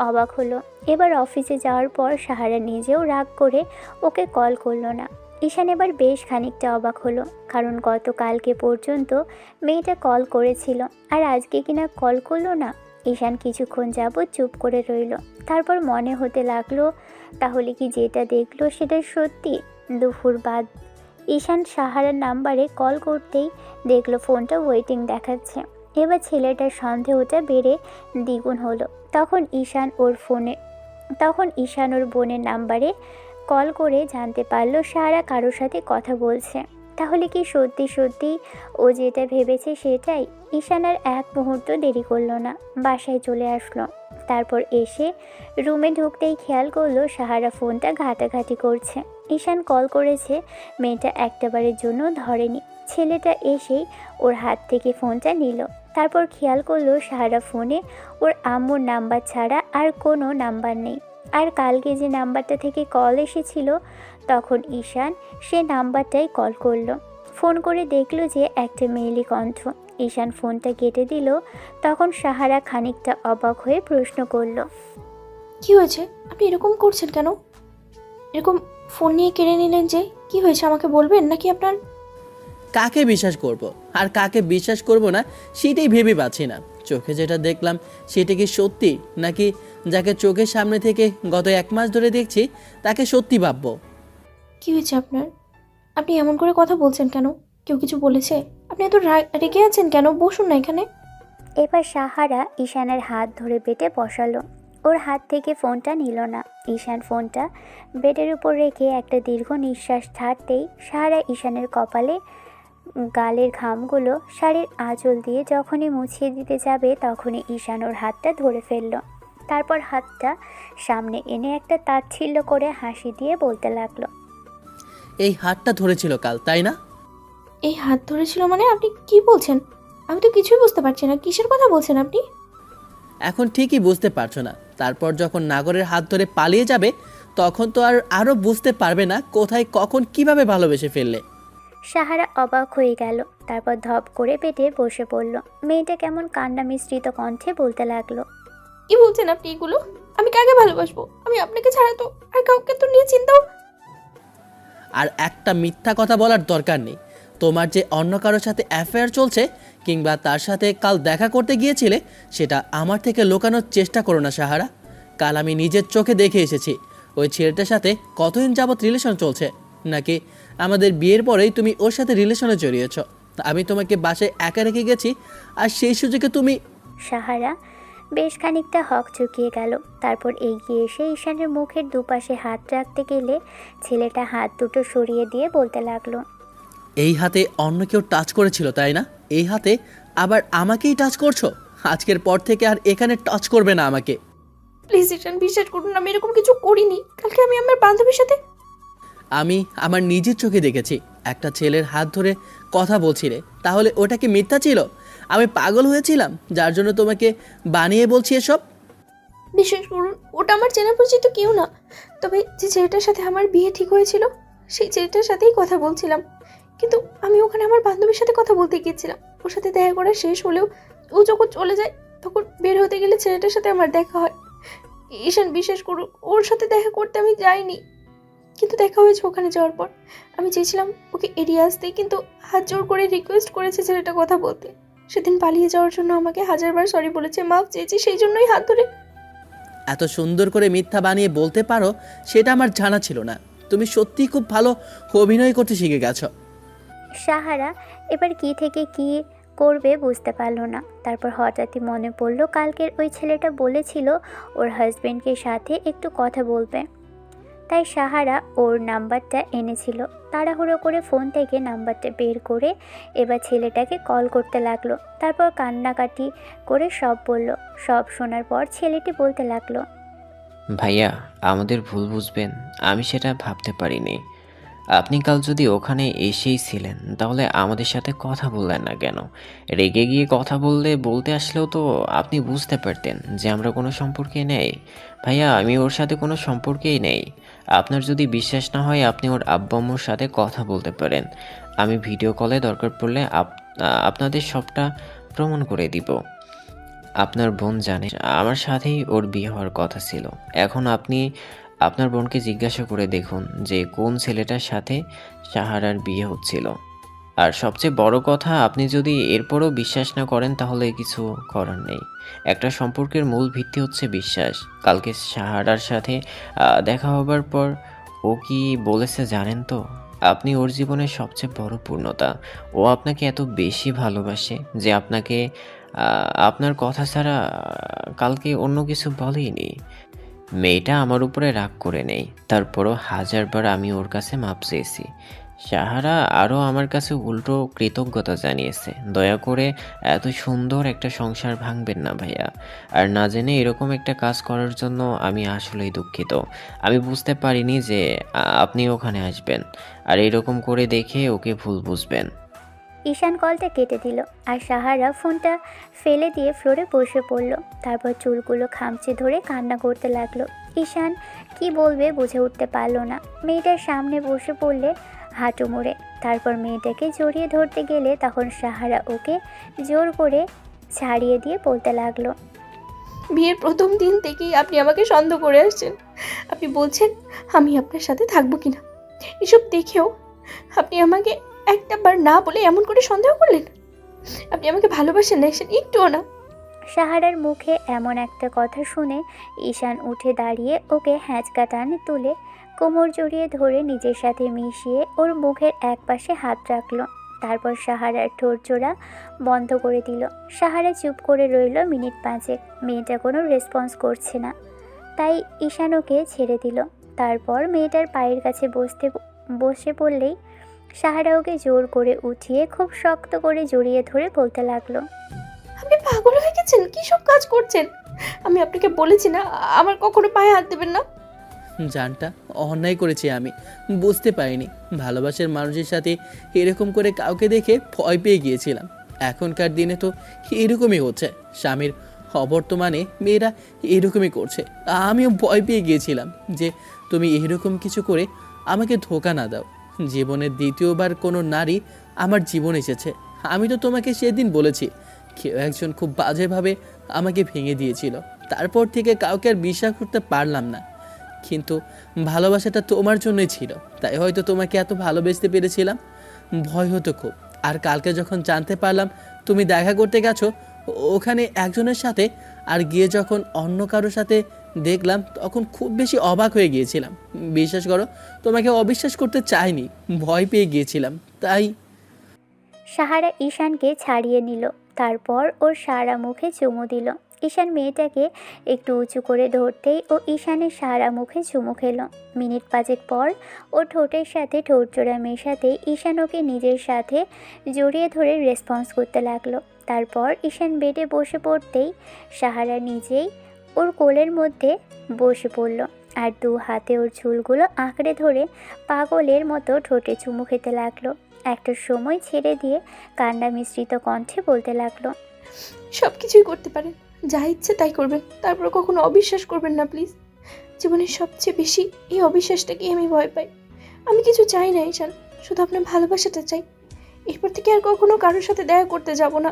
অবাক হলো। এবার অফিসে যাওয়ার পর সাহারা নিজেও রাগ করে ওকে কল করলো না। ঈশান এবার বেশ খানিকটা অবাক হলো, কারণ গতকালকে পর্যন্ত মেয়েটা কল করেছিল আর আজকে কিনা কল করলো না। ঈশান কিছুক্ষণ যাবৎ চুপ করে রইল। তারপর মনে হতে লাগলো, তাহলে কি যেটা দেখলো সেটা সত্যি? দুপুর বাদ ঈশান সাহারার নাম্বারে কল করতেই দেখলো ফোনটা ওয়েটিং দেখাচ্ছে। এবার ছেলেটার সন্দেহটা বেড়ে দ্বিগুণ হলো। তখন ঈশান ওর বোনের নাম্বারে কল করে জানতে পারলো সাহারা কারোর সাথে কথা বলছে। তাহলে কি সত্যি সত্যি ও যেটা ভেবেছে সেটাই? ঈশান আর এক মুহূর্ত দেরি করলো না, বাসায় চলে আসলো। তারপর এসে রুমে ঢুকতেই খেয়াল করলো সাহারা ফোনটা ঘাটাঘাটি করছে। ঈশান কল করেছে, মেয়েটা একটাবারের জন্য ধরেনি। ছেলেটা এসেই ওর হাত থেকে ফোনটা নিল। তারপর খেয়াল করলো সাহারা ফোনে ওর আম্মুর নাম্বার ছাড়া আর কোনো নাম্বার নেই। আর কালকে যে নাম্বারটা থেকে কল এসেছিল তখন ঈশান সে নাম্বারটাই কল করলো। ফোন করে দেখলো যে একটা মেয়েলি কণ্ঠ। ঈশান ফোনটা কেটে দিল। তখন সাহারা খানিকটা অবাক হয়ে প্রশ্ন করলো, কি হয়েছে? আপনি এরকম করছেন কেন? এরকম ফোন নিয়ে কেড়ে নিলেন যে? কি হয়েছে আমাকে বলবেন? নাকি আপনার কাকে বিশ্বাস করব আর কাকে বিশ্বাস করব না সেটাই ভেবে পাচ্ছি না। চোখে যেটা দেখলাম সেটা কি সত্যি, নাকি যাকে চোখের সামনে থেকে গত 1 মাস ধরে দেখছি তাকে সত্যি ভাববো? কি হয়েছে আপনার? আপনি এমন করে কথা বলছেন কেন? কেউ কিছু বলেছে? আপনি এত রেগে আছেন কেন? বসুন না এখানে। এবার সাহারা ঈশানের হাত ধরে বেটে বসালো। ওর হাত থেকে ফোনটা নিল না। ঈশান ফোনটা বেডের উপর রেখে একটা দীর্ঘ নিঃশ্বাস ছাড়তেই সাহারা ঈশানের কপালে গালের ঘামগুলো শাড়ির আঁচল দিয়ে যখনই মুছিয়ে দিতে যাবে তখনই ঈশান ওর হাতটা ধরে ফেলল। তারপর হাতটা সামনে এনে একটা তাচ্ছিল্য করে হাসি দিয়ে বলতে লাগলো, এই হাতটা ধরেছিল কাল, তাই না? এই হাত ধরেছিল মানে? আপনি কি বলছেন? আমি তো কিছুই বুঝতে পারছি না। কিসের কথা বলছেন আপনি? এখন ঠিকই বুঝতে পারছো না, তারপর যখন নাগরের হাত ধরে পালিয়ে যাবে তখন তো আরও বুঝতে পারবে না কোথায় কখন কিভাবে ভালোবেসে ফেললে। সাহারা অবাক হয়ে গেল। তারপর ধপ করে পেটে বসে পড়ল। মেয়েটা কেমন কান্না মিশ্রিত কণ্ঠে বলতে লাগলো, কি বলছেন আপনি এগুলো? আমি কাকে ভালোবাসবো? আমি আপনাকে ছাড়া তো আর কাউকে তো নিয়ে চিন্তাও। আর একটা মিথ্যা কথা বলার দরকার নেই। তোমার যে অন্য কারোর সাথে অ্যাফেয়ার চলছে কিংবা তার সাথে কাল দেখা করতে গিয়েছিলে সেটা আমার থেকে লুকানোর চেষ্টা করো না সাহারা। কাল আমি নিজের চোখে দেখে এসেছি ওই ছেলেটার সাথে কতদিন যাবৎ রিলেশন চলছে, নাকি আমাদের বিয়ের পরেই তুমি ওর সাথে রিলেশনে জড়িয়েছ। আমি তোমাকে বাসায় একা রেখে গেছি আর সেই সুযোগে তুমি। সাহারা বেশ খানিকটা হক চুকিয়ে গেল। তারপর এগিয়ে এসে ঈশানের মুখের দুপাশে হাত রাখতে গেলে ছেলেটা হাত দুটো সরিয়ে দিয়ে বলতে লাগলো, এই হাতে অন্য কেউ টাচ করেছিল তাই না? এই হাতে আবার আমাকেই টাচ করছো? আজকের পর থেকে আর এখানে টাচ করবে না আমাকে। প্লিজ ঈশান, বিশ্বাস করুন, আমি এরকম কিছু করিনি। কালকে আমি আমার বান্ধবীর সাথে। আমি আমার নিজের চোখে দেখেছি একটা ছেলের হাত ধরে কথা বলছিলে, তাহলে ওটা কি মিথ্যা ছিল? আমি পাগল হয়েছিলাম যার জন্য তোমাকে বানিয়ে বলছি এসব? বিশ্বাস করুন, ওটা আমার চেনা পরিচিত কেউ না। তবে যে ছেলেটার সাথে আমার বিয়ে ঠিক হয়েছিল সেই ছেলেটার সাথেই কথা বলছিলাম। কিন্তু আমি ওখানে আমার বান্ধবীর সাথে কথা বলতে গিয়েছিলাম। ওর সাথে দেখা করা শেষ হলেও ও যখন চলে যায় তখন বের হতে গেলে ছেলেটার সাথে আমার দেখা হয়। ঈশান, বিশ্বাস করুন, ওর সাথে দেখা করতে আমি যাইনি, কিন্তু দেখা হয়েছে ওখানে যাওয়ার পর। আমি চেয়েছিলাম ওকে এড়িয়ে আসতে, কিন্তু হাত জোর করে রিকোয়েস্ট করেছে ছেলেটা কথা বলতে। সেদিন পালিয়ে যাওয়ার জন্য আমাকে 1000বার সরি বলেছে, মাফ চেয়েছি, সেই জন্যই হাত ধরে। এত সুন্দর করে মিথ্যা বানিয়ে বলতে পারো সেটা আমার জানা ছিল না। তুমি সত্যিই খুব ভালো অভিনয় করতে শিখে গেছো। সাহারা এবার কি থেকে কি করবে বুঝতে পারলো না। তারপর হঠাৎই মনে পড়লো কালকের ওই ছেলেটা বলেছিল ওর হাজবেন্ডকে সাথে একটু কথা বলবে। তাই সাহারা ওর নাম্বারটা এনেছিল। তাড়াহুড়ো করে ফোন থেকে নাম্বারটা বের করে এবার ছেলেটাকে কল করতে লাগলো। তারপর কান্নাকাটি করে সব বলল। সব শোনার পর ছেলেটি বলতে লাগলো, ভাইয়া, আমাদের ভুল বুঝবেন, আমি সেটা ভাবতে পারিনি। আপনি কাল যদি ওখানে এসেই ছিলেন তাহলে আমাদের সাথে কথা বললেন না কেন? রেগে গিয়ে কথা বলতে আসলেও তো আপনি বুঝতে পারতেন যে আমরা কোনো সম্পর্কে নেই। ভাইয়া, আমি ওর সাথে কোনো সম্পর্কেই নেই। আপনার যদি বিশ্বাস না হয় আপনি ওর আব্বু আম্মুর সাথে কথা বলতে পারেন। আমি ভিডিও কলে দরকার পড়লে আপনাদের সবটা প্রমাণ করে দিব। আপনার বোন জানে আমার সাথেই ওর বিয়ে হওয়ার কথা ছিল। এখন আপনি আপনার বোনকে জিজ্ঞাসা করে দেখুন যে কোন ছেলেটার সাথে সাহারার বিয়ে হচ্ছিল। আর সবচেয়ে বড় কথা, আপনি যদি এরপরও বিশ্বাস না করেন তাহলে কিছু করার নেই। একটা সম্পর্কের মূল ভিত্তি হচ্ছে বিশ্বাস। কালকে সাহারার সাথে দেখা হবার পর ও কি বলেছে জানেন তো? আপনি ওর জীবনের সবচেয়ে বড় পূর্ণতা। ও আপনাকে এত বেশি ভালোবাসে যে আপনাকে আপনার কথা ছাড়া কালকে অন্য কিছু বলেইনি। মেয়েটা আমার উপরে রাগ করে নেই, তারপরও হাজারবার আমি ওর কাছে মাপ চেয়েছি। সাহারা আরও আমার কাছে উল্টো কৃতজ্ঞতা জানিয়েছে। দয়া করে এত সুন্দর একটা সংসার ভাঙবেন না ভাইয়া। আর না জেনে এরকম একটা কাজ করার জন্য আমি আসলেই দুঃখিত। আমি বুঝতে পারিনি যে আপনি ওখানে আসবেন আর এরকম করে দেখে ওকে ভুল বুঝবেন। ঈশান কলটা কেটে দিল আর সাহারা ফোনটা ফেলে দিয়ে ফ্লোরে বসে পড়ল। তারপর চুলগুলো খামচে ধরে কান্না করতে লাগলো। ঈশান কি বলবে বুঝে উঠতে পারল না। মেয়েটার সামনে বসে পড়লে হাঁটু মুড়ে। তারপর মেয়েটাকে জড়িয়ে ধরতে গেলে তখন সাহারা ওকে জোর করে ছাড়িয়ে দিয়ে বলতে লাগলো, বিয়ের প্রথম দিন থেকেই আপনি আমাকে সন্দেহ করে আসছেন। আপনি বলছেন আমি আপনার সাথে থাকবো কিনা। এসব দেখেও আপনি আমাকে একটা বার না বলে এমন করে সন্দেহ করলেন। আপনি আমাকে ভালোবাসেন না ঈশান, একটুও না। সাহারার মুখে এমন একটা কথা শুনে ঈশান উঠে দাঁড়িয়ে ওকে হ্যাঁচকা টানে তুলে কোমর জড়িয়ে ধরে নিজের সাথে মিশিয়ে ওর মুখের একপাশে হাত রাখলো। তারপর সাহারার ঠোঁট জোড়া বন্ধ করে দিল। সাহারা চুপ করে রইল মিনিট 5। মেয়েটা কোনো রেসপন্স করছে না, তাই ঈশান ওকে ছেড়ে দিল। তারপর মেয়েটার পায়ের কাছে বসে পড়লেই সাহারা ওকে জোর করে উঠিয়ে খুব শক্ত করে জড়িয়ে ধরে বলতে লাগলো, আপনি পাগল হয়ে গেছেন, কি সব কাজ করছেন? আমি আপনাকে বলেছি না আমার কখনো পায়ে হাত দেবেন না। জানটা অন্যায় করেছি আমি, বুঝতে পারিনি। ভালোবাসার মানুষের সাথে এরকম করে কাউকে দেখে ভয় পেয়ে গিয়েছিলাম। এখনকার দিনে তো এরকমই হচ্ছে, স্বামীর অবর্তমানে মেয়েরা এরকমই করছে। আমিও ভয় পেয়ে গিয়েছিলাম যে তুমি এরকম কিছু করে আমাকে ধোঁকা না দাও। জীবনের দ্বিতীয়বার কোনো নারী আমার জীবন এসেছে। আমি তো তোমাকে সেদিন বলেছি কেউ একজন খুব বাজেভাবে আমাকে ভেঙে দিয়েছিল। তারপর থেকে কাউকে আর বিশ্বাস করতে পারলাম না। কিন্তু ভালোবাসাটা তোমার জন্যই ছিল, তাই হয়তো তোমাকে এত ভালোবাসতে পেরেছিলাম। ভয় হতো খুব। আর কালকে যখন জানতে পারলাম তুমি দেখা করতে গেছো ওখানে একজনের সাথে, আর গিয়ে যখন অন্য কারোর সাথে দেখলাম তখন খুব বেশি অবাক হয়ে গিয়েছিলাম। বিশ্বাস করো, তোমাকে অবিশ্বাস করতে চাইনি, ভয় পেয়ে গিয়েছিলাম তাই। সাহারা ঈশানকে ছাড়িয়ে নিল। তারপর ওর সারা মুখে চুমু দিল। ঈশান মেয়েটাকে একটু উঁচু করে ধরতেই ও ঈশানের সারা মুখে চুমু খেলো। মিনিট 5 পর ও ঠোঁটের সাথে ঠোঁট জোড়া মেশাতেই ঈশান ওকে নিজের সাথে জড়িয়ে ধরে রেসপন্স করতে লাগলো। তারপর ঈশান বেডে বসে পড়তেই সাহারা নিজেই ওর কোলের মধ্যে বসে পড়ল আর 2 হাতে ওর চুলগুলো আঁকড়ে ধরে পাগলের মতো ঠোঁটে চুমু খেতে লাগলো। একটা সময় ছেড়ে দিয়ে কান্না মিশ্রিত কণ্ঠে বলতে লাগলো, সব কিছুই করতে পারেন, যা ইচ্ছে তাই করবেন, তারপর কখনো অবিশ্বাস করবেন না প্লিজ। জীবনের সবচেয়ে বেশি এই অবিশ্বাসটাকেই আমি ভয় পাই। আমি কিছু চাই না ঈশান, শুধু আপনার ভালোবাসাটা চাই। এরপর থেকে আর কখনো কারোর সাথে দেখা করতে যাব না,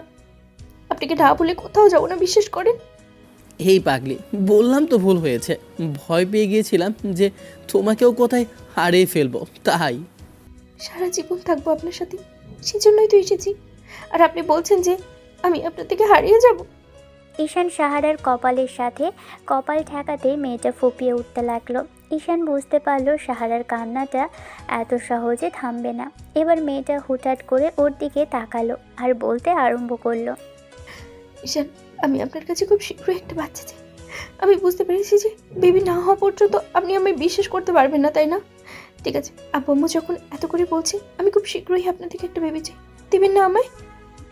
আপনাকে না বলে কোথাও যাব না, বিশ্বাস করেন। এই পাগলি, বললাম তো ভুল হয়েছে। ভয় পেয়ে গিয়েছিলাম যে তোমাকেও কোথায় হারিয়ে ফেলবো, তাই। সারা জীবন থাকবো আপনার সাথে, সেজন্যই তো এসেছি। আর আপনি বলছেন যে আমি আপনার থেকে হারিয়ে যাব। ঈশান সাহারার কপালের সাথে কপাল ঠেকাতেই মেয়েটা ফুপিয়ে উঠতে লাগলো। ঈশান বুঝতে পারলো সাহারার কান্নাটা এত সহজে থামবে না। এবার মেয়েটা হুটহাট করে ওর দিকে তাকালো আর বলতে আরম্ভ করলো, ঈশান, আমি আপনার কাছে খুব শীঘ্রই একটা বাচ্চা চাই। আমি বুঝতে পেরেছি যে বেবি না হওয়া পর্যন্ত আপনি আমায় বিশ্বাস করতে পারবেন না, তাই না? ঠিক আছে, আব্বু আম্মু যখন এত করে বলছে, আমি খুব শীঘ্রই আপনার থেকে একটা বেবি চাই, দেবেন না আমায়?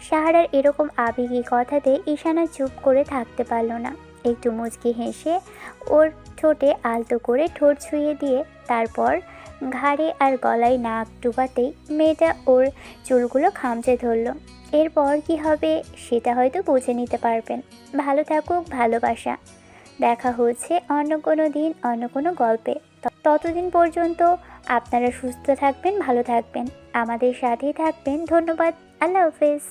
সাহারার এরকম আবেগী কথাতে ঈশান আর চুপ করে থাকতে পারল না। একটু মুচকি হেসে ওর ঠোঁটে আলতো করে ঠোঁট ছুঁয়ে দিয়ে তারপর ঘাড়ে আর গলায় নাক ডুবাতেই মেয়েটা ওর চুলগুলো খামচে ধরল। এরপর কি হবে সেটা হয়তো বুঝে নিতে পারবেন। ভালো থাকুক ভালোবাসা। দেখা হচ্ছে অন্য কোনো দিন অন্য কোনো গল্পে। ততদিন পর্যন্ত আপনারা সুস্থ থাকবেন, ভালো থাকবেন, আমাদের সাথেই থাকবেন। ধন্যবাদ। আল্লাহ হাফেজ।